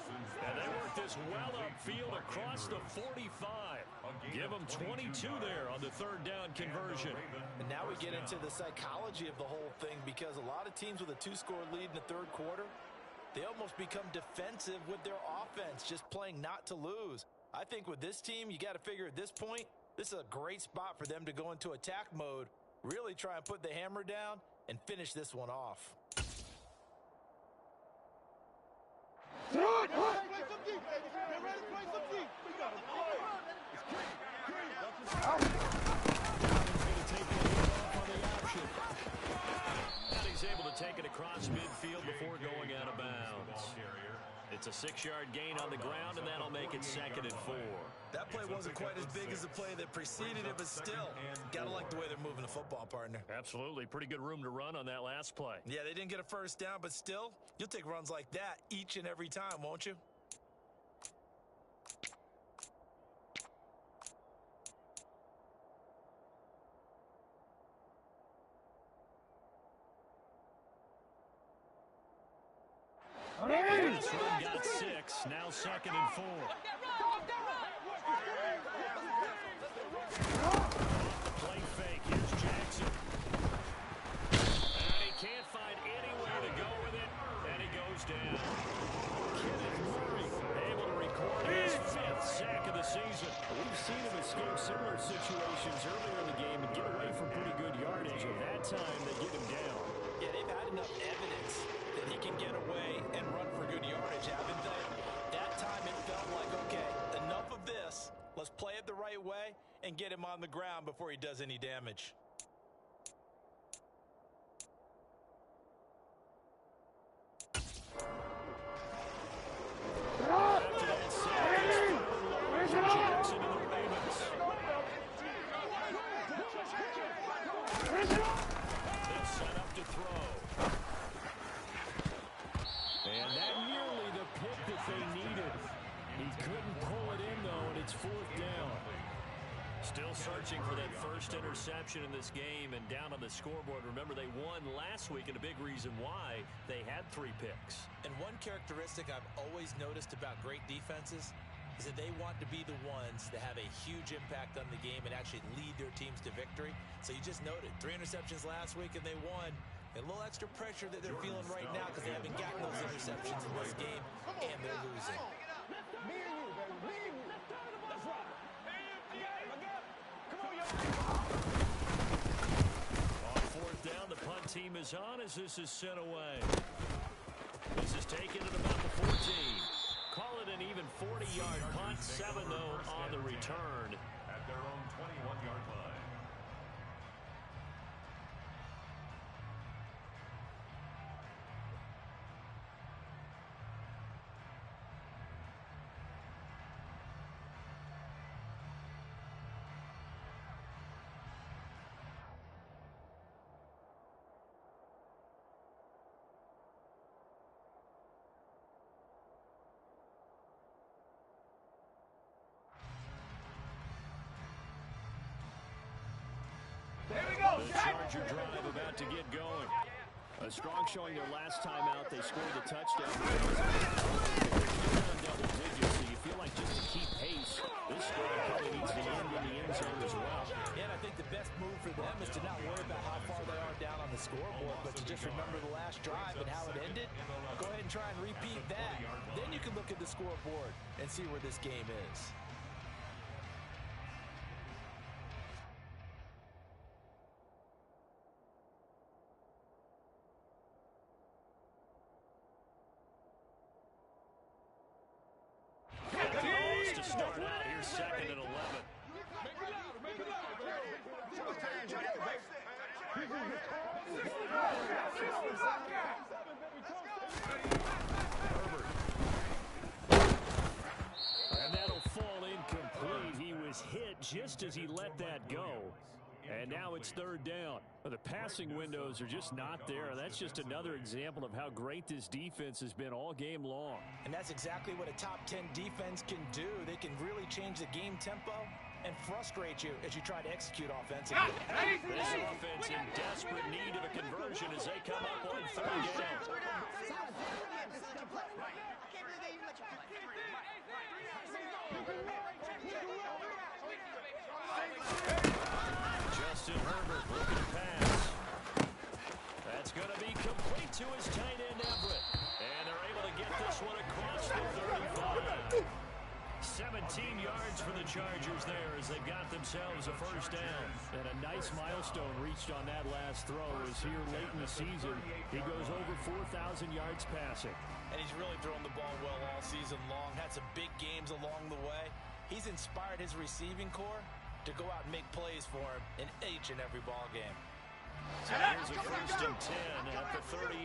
And they work this well upfield across the 45. Give them 22 there on the 3rd down conversion. And now we get into the psychology of the whole thing because a lot of teams with a 2-score lead in the 3rd quarter, they almost become defensive with their offense, just playing not to lose. I think with this team, you got to figure at this point, this is a great spot for them to go into attack mode, really try and put the hammer down and finish this one off. And he's able to take it across midfield before going out of bounds. It's a 6-yard gain on the ground, and that'll make it 2nd and 4. That play wasn't quite as big as the play that preceded it, but still, gotta like the way they're moving the football, partner. Absolutely. Pretty good room to run on that last play. Yeah, they didn't get a first down, but still, you'll take runs like that each and every time, won't you? This run got 6. Now 2nd and 4. Play fake. Here's Jackson. And he can't find any way to go with it. And he goes down. Kenneth Murray able to record his 5th sack of the season. We've seen him escape similar situations earlier in the game and get away from pretty good yardage. And that time they get him down. Yeah, they've had enough evidence that he can get away and run for good yardage, haven't they? That time it felt like, okay, enough of this. Let's play it the right way and get him on the ground before he does any damage. After that sack, it's Jackson to the Ravens. They'll set up to throw. And that nearly the pick that they needed. He couldn't pull it in, though, and it's 4th down. Still searching for that first interception in this game and down on the scoreboard. Remember, they won last week, and a big reason why they had 3 picks. And one characteristic I've always noticed about great defenses is that they want to be the ones that have a huge impact on the game and actually lead their teams to victory. So you just noted 3 interceptions last week, and they won. A little extra pressure that they're feeling right now because they haven't gotten those interceptions in this game, and they're losing. On 4th down, the punt team is on as this is sent away. This is taken at about the 14. Call it an even 40-yard punt. 7, though, on the return. At their own 21-yard line. The Charger drive about to get going. A strong showing their last time out. They scored the touchdown. Double digits, so you feel like just to keep pace, this squad probably needs to end in the end zone as well. Yeah, and I think the best move for them is to not worry about how far they are down on the scoreboard, but to just remember the last drive and how it ended. Go ahead and try and repeat that. Then you can look at the scoreboard and see where this game is. To start out here, 2nd and 11. And that'll fall incomplete. He was hit just as he let that go. And now it's 3rd down. The passing windows are just not there. That's just another example of how great this defense has been all game long. And that's exactly what a top 10 defense can do. They can really change the game tempo and frustrate you as you try to execute offensively. This offense in desperate need of a conversion as they come up on 3rd down. Justin Herbert looking to pass. That's going to be complete to his tight end Everett. And they're able to get this one across the 35. 17 yards for the Chargers there as they've got themselves a first down. And a nice milestone reached on that last throw as here late in the season, he goes over 4,000 yards passing. And he's really thrown the ball well all season long. Had some big games along the way. He's inspired his receiving corps to go out and make plays for him in each and every ball game. So here's a 1st and 10 at the 38.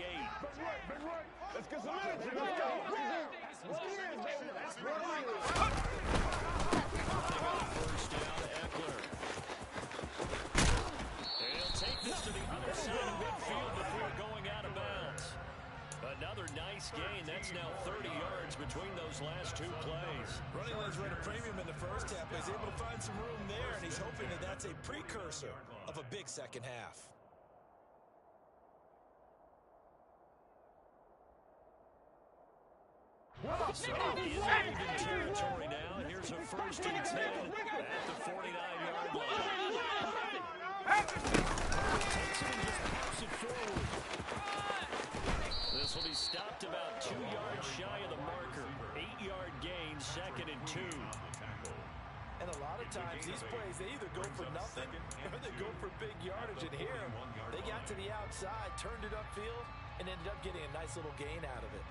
Let's get some energy. Let's go. First down, Eckler. And he'll take this to the other side of midfield before going out of bounds. Another nice gain. That's now 30 yards between those last two plays. Running lanes were at a premium in the first half, but he's able to find some room there, and he's hoping that that's a precursor of a big second half. So in even territory now. Here's a 1st and 10 at the 49-yard line. Takes it and just pops it forward. This will be stopped about 2 yards shy of the marker. 8-yard gain, 2nd and 2. And a lot of times these plays, they either go for nothing or they go for big yardage. And here, they got to the outside, turned it upfield, and ended up getting a nice little gain out of it.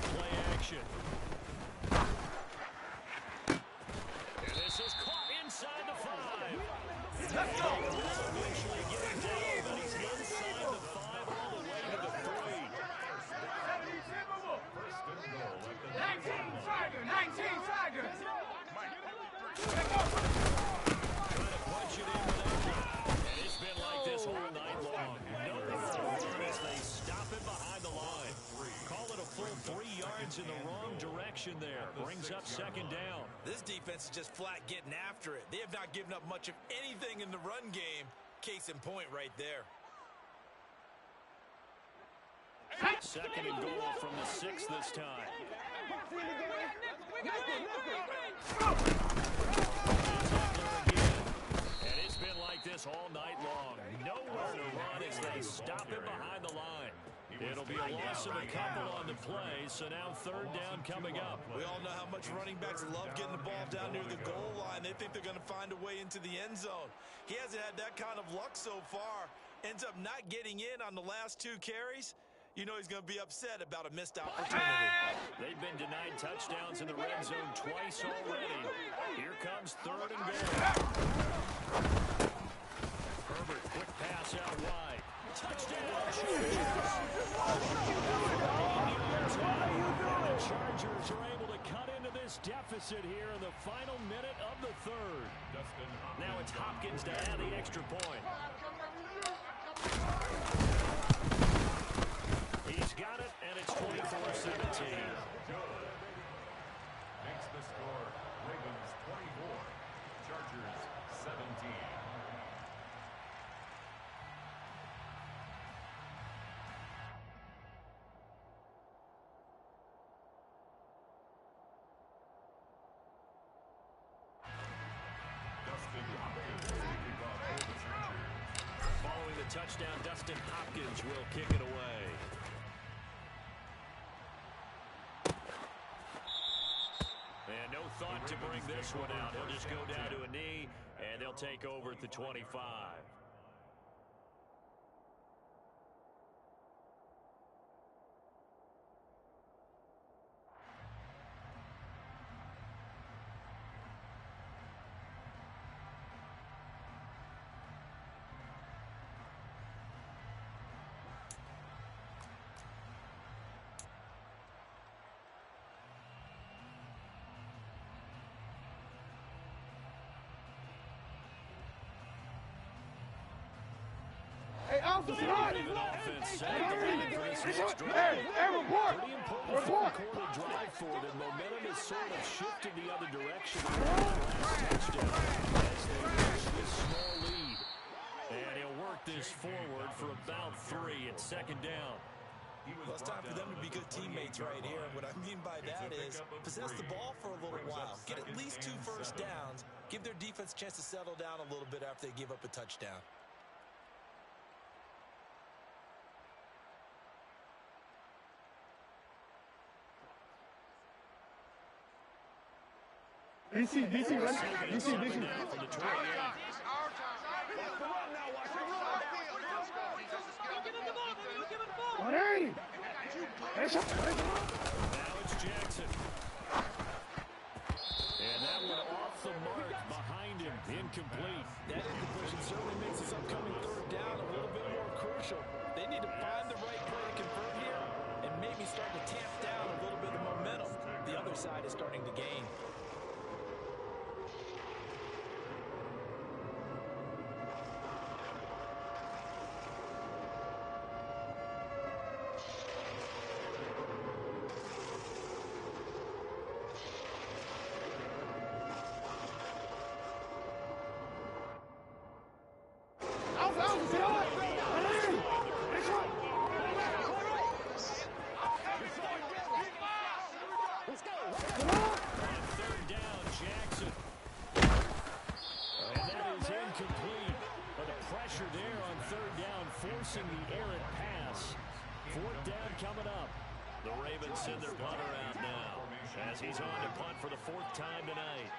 Play action. And this is caught inside the 5. Eventually getting down, but he's inside the 5 all the way to the 3. 19 Tigers! Trying to punch it in with Eckler. And it's been like this all night long. No run as they stop it behind the line. Call it a full 3 yards in the wrong direction there. Brings up 2nd down. This defense is just flat getting after it. They have not given up much of anything in the run game. Case in point right there. 2nd and goal from the 6 this time. And it's been like this all night long. Nowhere to run as they stop it behind the line. It'll be a loss of a couple on the play, so now 3rd down coming up. We all know how much running backs love getting the ball down near the goal line. They think they're going to find a way into the end zone. He hasn't had that kind of luck so far. Ends up not getting in on the last 2 carries. You know he's going to be upset about a missed opportunity. They've been denied touchdowns in the red zone twice already. Here comes 3rd and goal. Herbert, quick pass out wide. Touchdown, Chargers! The Chargers are able to cut into this deficit here in the final minute of the 3rd. Now it's Hopkins to add the extra point. He's got it, and it's 24-17. Makes the score Ravens 24, Chargers 17. Following the touchdown, Dustin Hopkins will kick it away. And no thought to bring this one out. He'll just go down to a knee, and they'll take over at the 25. Hey, officer, Offense set up the lead for this next drive. report! Pretty important fourth-quarter drive for them. Momentum has sort of shifted the other direction after the last touchdown as they reach this small lead. And he'll work this forward for about 3 at 2nd down. Well, it's time for them to be good teammates right here. What I mean by that is possess the ball for a little while. Get at least 2 first downs. Give their defense a chance to settle down a little bit after they give up a touchdown. DC, run. DC. Now from the 28. Hey! Now it's Jackson. upcoming third down a little bit more crucial. They need to find the right play to convert here and maybe start to tamp down a little bit of momentum. The other side is starting to gain. Forcing the errant pass. Fourth down coming up. The Ravens send their punter out now as he's on to punt for the fourth time tonight.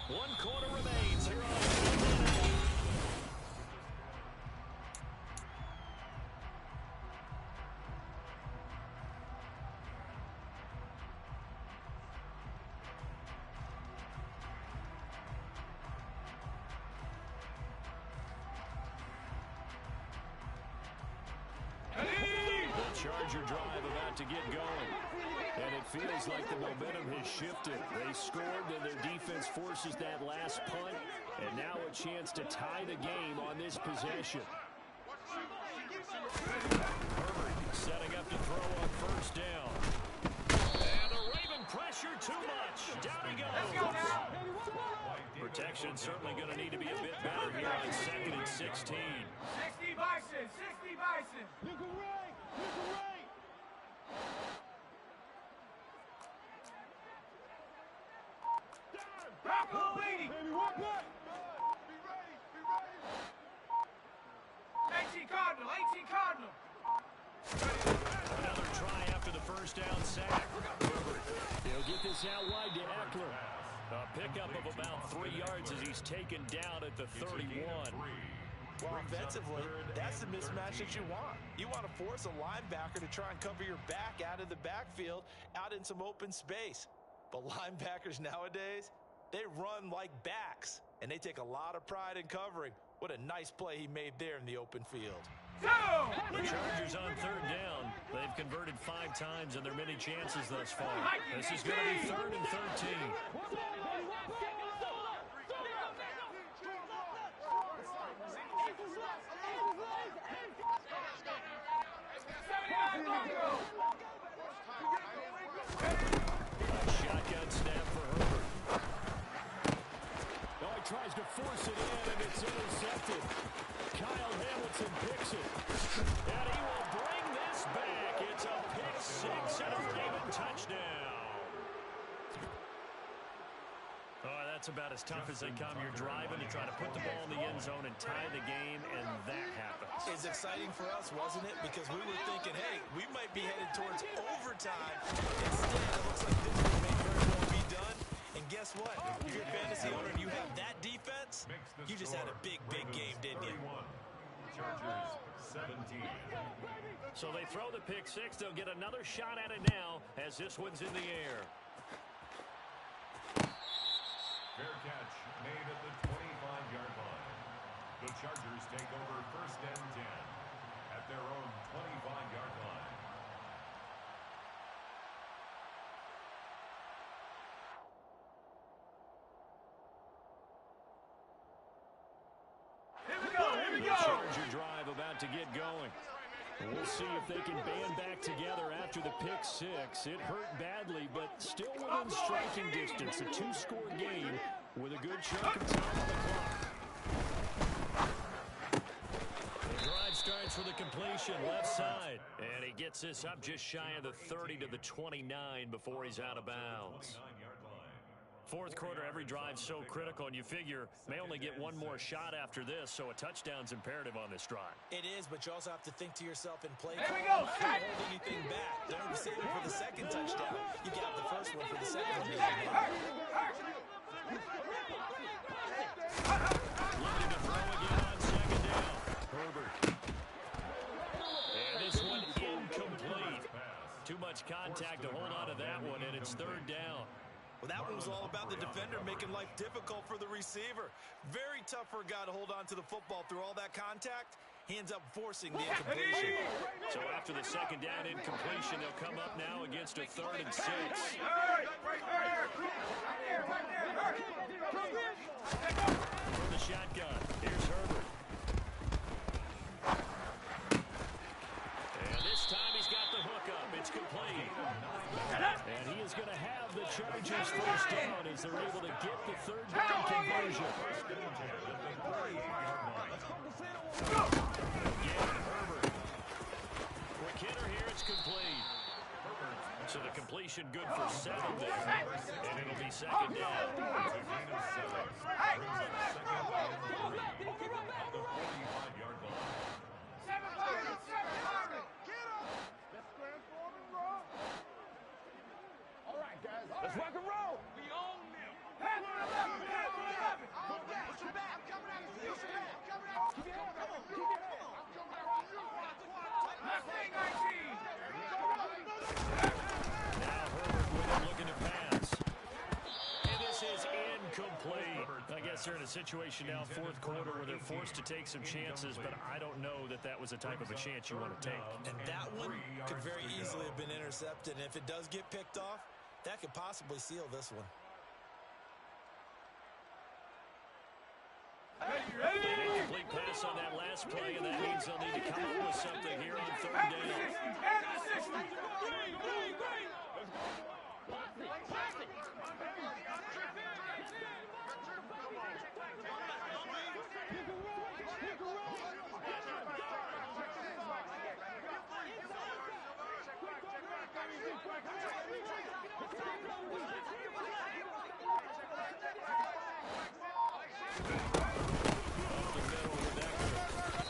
One quarter remains here on Sunday night. Charger drive about to get going. And it feels like the momentum has shifted. They scored and their defense forces that last punt. And now a chance to tie the game on this possession. Herbert setting up to throw on first down. And the Raven pressure too much. Down he goes. Protection certainly going to need to be a bit better here on 2nd and 16. 60 Bison, 60 Bison. Look right, look right. Bravo, lady. Baby, walk back. Be ready, be ready. 18 Cardinal, 18 Cardinal. Another try after the first down sack. He'll get this out wide to Eckler. A pickup of about 3 yards as he's taken down at the 31. Well, offensively, that's the mismatch that you want. You want to force a linebacker to try and cover your back out of the backfield, out in some open space. But linebackers nowadays, they run like backs, and they take a lot of pride in covering. What a nice play he made there in the open field. The Chargers on third down. They've converted 5 times in their many chances thus far. This is going to be 3rd and 13. Shotgun snap for Herbert. Oh, he tries to force it in, and it's intercepted. Kyle Hamilton picks it. And he will bring this back. It's a pick 6 and a Raven touchdown. Oh, that's about as tough as they come. You're driving to try to put the ball in the end zone and tie the game, and that happens. It's exciting for us, wasn't it? Because we were thinking, hey, we might be headed towards overtime. Instead, it looks like this one may very well be done. And guess what? If you're a fantasy owner and you have that defense, you just had a big, big game, didn't you? Chargers 17. So they throw the pick 6. They'll get another shot at it now as this one's in the air. Fair catch made at the 25-yard line. The Chargers take over 1st and 10 at their own 25-yard line. Here we go, here we The go. Charger drive about to get going. We'll see if they can band back together after the pick 6. It hurt badly, but still within striking distance. A 2-score game with a good chunk of time on the clock. The drive starts with a completion left side. And he gets this up just shy of the 30 to the 29 before he's out of bounds. 29-yard line. Fourth quarter, every drive's so critical, and you figure may only get one more shot after this, so a touchdown's imperative on this drive. It is, but you also have to think to yourself and play. Here we go, Don't set. hold anything back. Don't save it for the second touchdown. You got the first one for the second one. contact to hold on to that one, and it's third down. Well, that one was all about the defender making life difficult for the receiver. Very tough for a guy to hold on to the football through all that contact. He ends up forcing the incompletion. So after the second down incompletion, they'll come up now against a 3rd and 6. From the shotgun, here's Herbert. And this time he's got the hook up. It's complete. And he is going to have the Chargers first down as they're able to get the 3rd down conversion. Again, Herbert. For Kidder here, it's complete. So the completion good for 7 there. And it'll be second down. All right, guys, let's rock and roll. We own them. Pass on the left, pass on the left. Push your back. I'm coming out of you. Push your back. I'm coming out of you. Come on, keep it up. I'm coming out of you. Left wing 19. Now Herbert with him looking to pass. And this is incomplete. I guess they're in a situation now, 4th quarter, where they're forced to take some chances, but I don't know that that was the type of a chance you want to take. And that one could very easily have been intercepted. And if it does get picked off, that could possibly seal this one. Complete pass on that last play, and that means they'll need to come up with something here on 3rd down.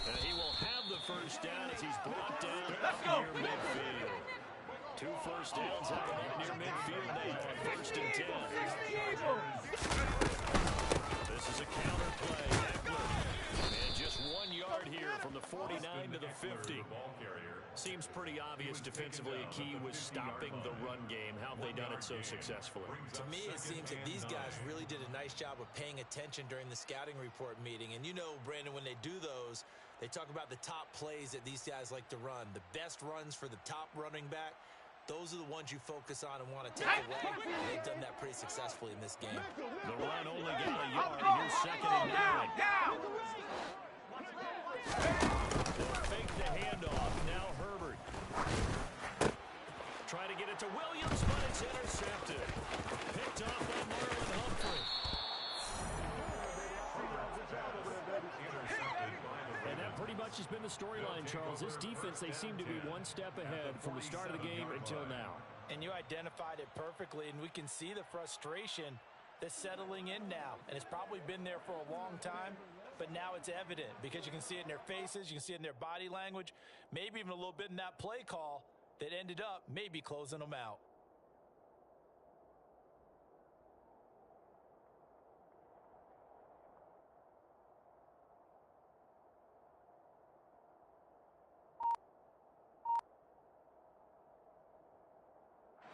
And he will have the first down as he's brought down near midfield. 2 first downs out up near midfield now on 1st and 10. This is a counter play. Eckler. And just 1 yard here from the 49 to the 50. Seems pretty obvious defensively a key was stopping the run game. How have they done it so successfully? To me, it seems that these guys really did a nice job of paying attention during the scouting report meeting. And you know, Brandon, when they do those, they talk about the top plays that these guys like to run. The best runs for the top running back, those are the ones you focus on and want to take away. And they've done that pretty successfully in this game. The run only got a yard. Here's 2nd and 9. They'll fake the handoff. Now Herbert. Try to get it to Williams, but it's intercepted. Picked off by Marlon Humphrey. And that pretty much has been the storyline, Charles. This defense, they seem to be one step ahead from the start of the game until now. And you identified it perfectly, and we can see the frustration that's settling in now. And it's probably been there for a long time, but now it's evident because you can see it in their faces, you can see it in their body language, maybe even a little bit in that play call that ended up maybe closing them out.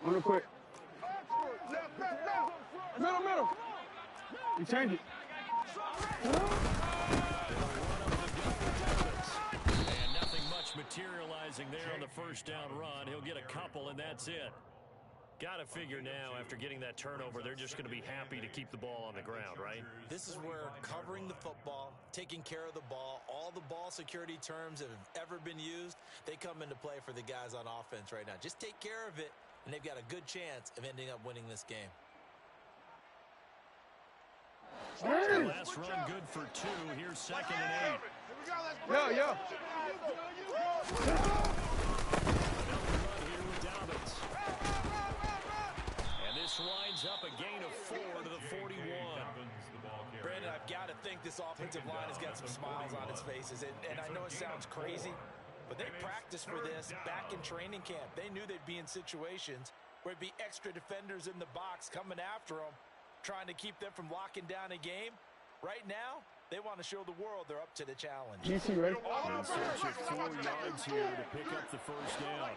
Real quick. Middle. You change it. And nothing much materializing there on the first down run. He'll get a couple, and that's it. Got to figure now, after getting that turnover, they're just going to be happy to keep the ball on the ground, right? This is where covering the football, taking care of the ball, all the ball security terms that have ever been used, they come into play for the guys on offense right now. Just take care of it, and they've got a good chance of ending up winning this game. The last run good for 2. Here's 2nd and 8. Yeah. Another run here with Dobbins. And this winds up a gain of 4 to the 41. Brandon, I've got to think this offensive line has got some smiles on its faces. And I know it sounds crazy, but they practiced for this back in training camp. They knew they'd be in situations where it'd be extra defenders in the box coming after them, trying to keep them from locking down a game. Right now, they want to show the world they're up to the challenge. GC ready? In search of 4 yards here to pick up the first down.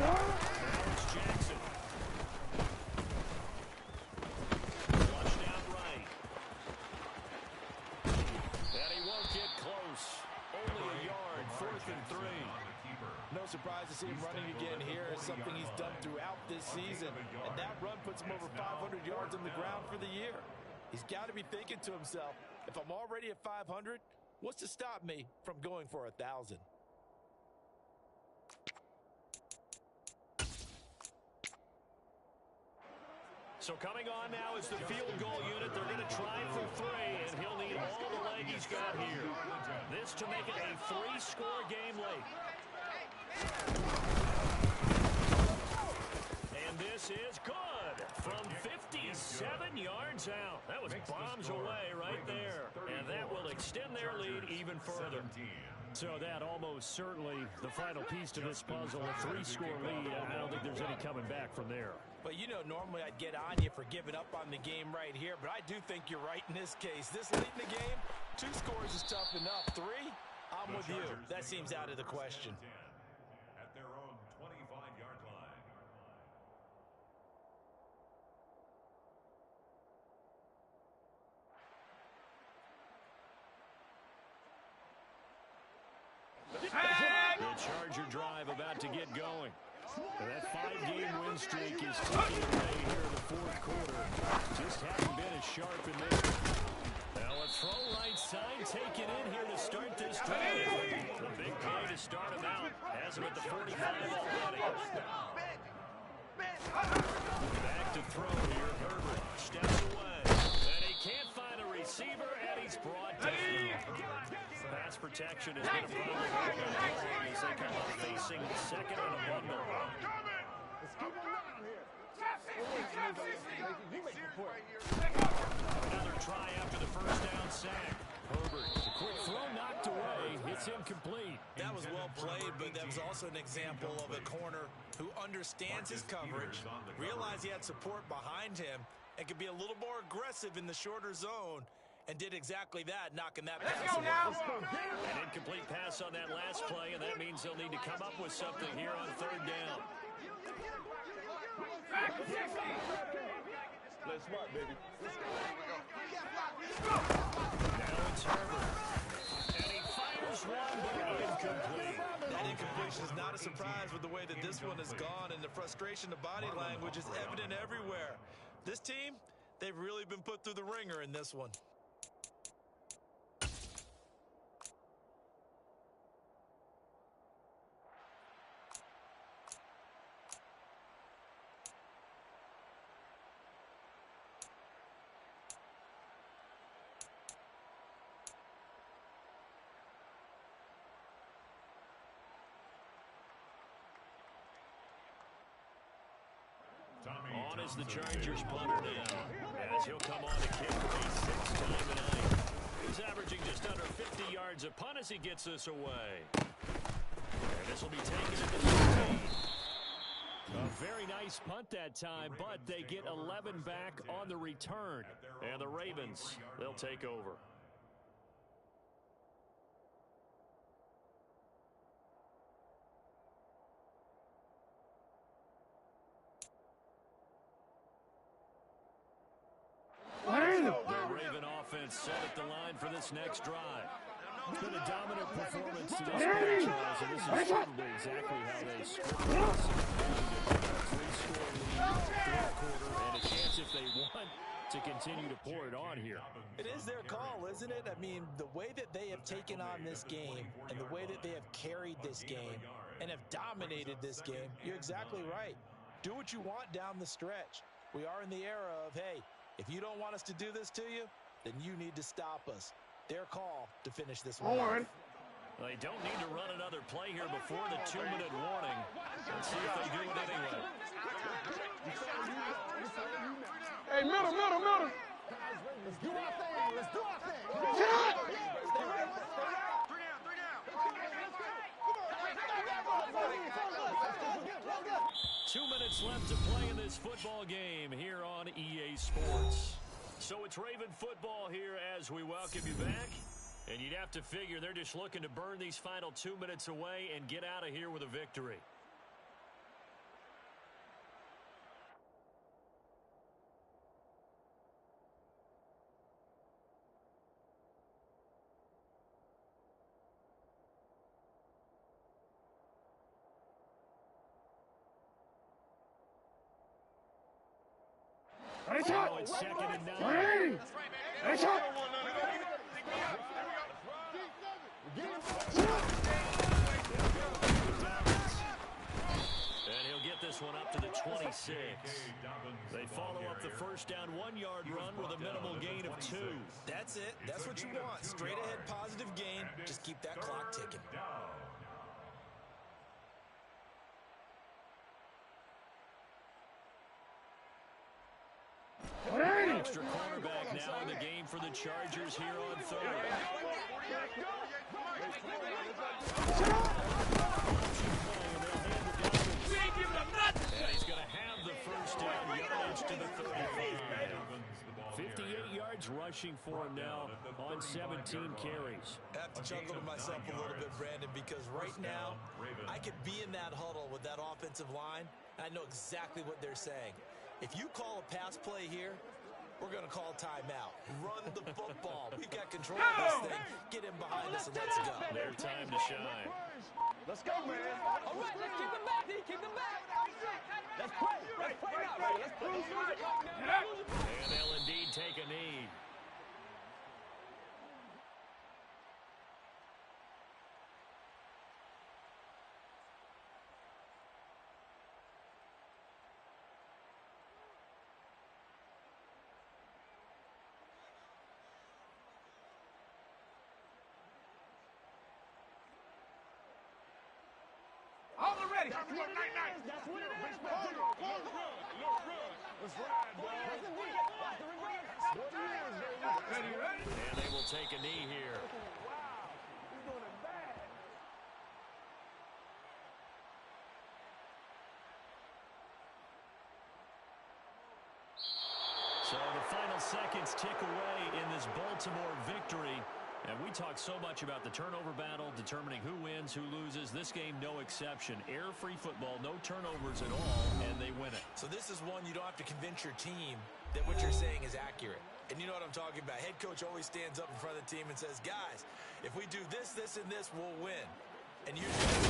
Alex Jackson. Flush down right. And he won't get close. Only a yard, 4th and 3. No surprise to see him running again here. It's something he's done throughout this season. And that run puts him over 500 yards on the ground for the year. He's got to be thinking to himself, if I'm already at 500, what's to stop me from going for 1,000? So coming on now is the field goal unit. They're going to try for 3, and he'll need all the leg he's got here. This to make it a 3-score game late. And this is good from 57 yards out. That was bombs away right there. And that will extend their lead even further. So that almost certainly the final piece to this puzzle, a 3-score lead. I don't think there's any coming back from there. But, you know, normally I'd get on you for giving up on the game right here, but I do think you're right in this case. This late in the game, 2 scores is tough enough. 3, I'm with you. That seems out of the question. At their own 25-yard line. The Charger drive about to get going. That 5-game win streak is ticking away here in the 4th quarter. Just haven't been as sharp in this. Now a throw right side taken in here to start this drive. The big play to start him out. Has him at the 45 already. Back to throw here. Herbert steps away. And he can't find a receiver, and he's brought down. Pass protection has been a problem as they come up facing the second and a bundle. Another try after the first down sack. Herbert, the quick throw knocked away. It's incomplete. That was well played, but that was also an example of a corner who understands his coverage, realized he had support behind him, and could be a little more aggressive in the shorter zone, and did exactly that, knocking that pass. Let's go now. An incomplete pass on that last play, and that means they'll need to come up with something here on 3rd down. Let's smart, baby. Now it's Herbert. And he fires one, but incomplete. That incompletion is not a surprise with the way that this one has gone, and the frustration, the body language is evident everywhere. This team, they've really been put through the ringer in this one. On is the Chargers punter now, as he'll come on to kick a 6th time tonight. He's averaging just under 50 yards a punt as he gets this away. And this will be taken at the 15. A very nice punt that time, but they get 11 back on the return. And the Ravens, they'll take over. The Raven offense set at the line for this next drive. It's been a dominant performance to this point, Charles, and this is probably exactly how they script this. Three-score lead, 4th quarter, and a chance if they want to continue to pour it on here. It is their call, isn't it? I mean, the way that they have taken on this game and the way that they have carried this game and have dominated this game, you're exactly right. Do what you want down the stretch. We are in the era of, hey, if you don't want us to do this to you, then you need to stop us. Their call to finish this one. Well, they don't need to run another play here before the 2-minute warning. Let's see if they do it anyway. Hey, middle. Let's do our thing. Let's do our thing. Stay down. 2 minutes left to play in this football game here on EA Sports. So it's Raven football here as we welcome you back. And you'd have to figure they're just looking to burn these final 2 minutes away and get out of here with a victory. Now it's 2nd and 9. And he'll get this one up to the 26. They follow up the first down 1-yard run with a minimal gain of 2. That's it. That's what you want. Straight ahead positive gain. Just keep that clock ticking. Extra cornerback now in the game for the Chargers here on 3rd. And he's going to have the first down, yardage to the 35. 58 yards rushing for him now on 17 carries. I have to chuckle to myself a little bit, Brandon, because right now I could be in that huddle with that offensive line, and I know exactly what they're saying. If you call a pass play here, we're going to call timeout. Run the football. We've got control of this thing. Get in behind us and let's go. Their time to shine. Let's go, man. All right, let's keep them back, D. Keep them back. Let's play. Let's play now, man. Let's play. And they'll indeed take a knee. All ready. That's what it is. That's what it is. Little run. Let's ride, boy. And they will take a knee here. Wow. He's doing it bad. So the final seconds tick away in this Baltimore victory. And we talk so much about the turnover battle, determining who wins, who loses. This game, no exception. Error-free football, no turnovers at all, and they win it. So this is one you don't have to convince your team that what you're saying is accurate. And you know what I'm talking about. Head coach always stands up in front of the team and says, guys, if we do this, this, and this, we'll win. And usually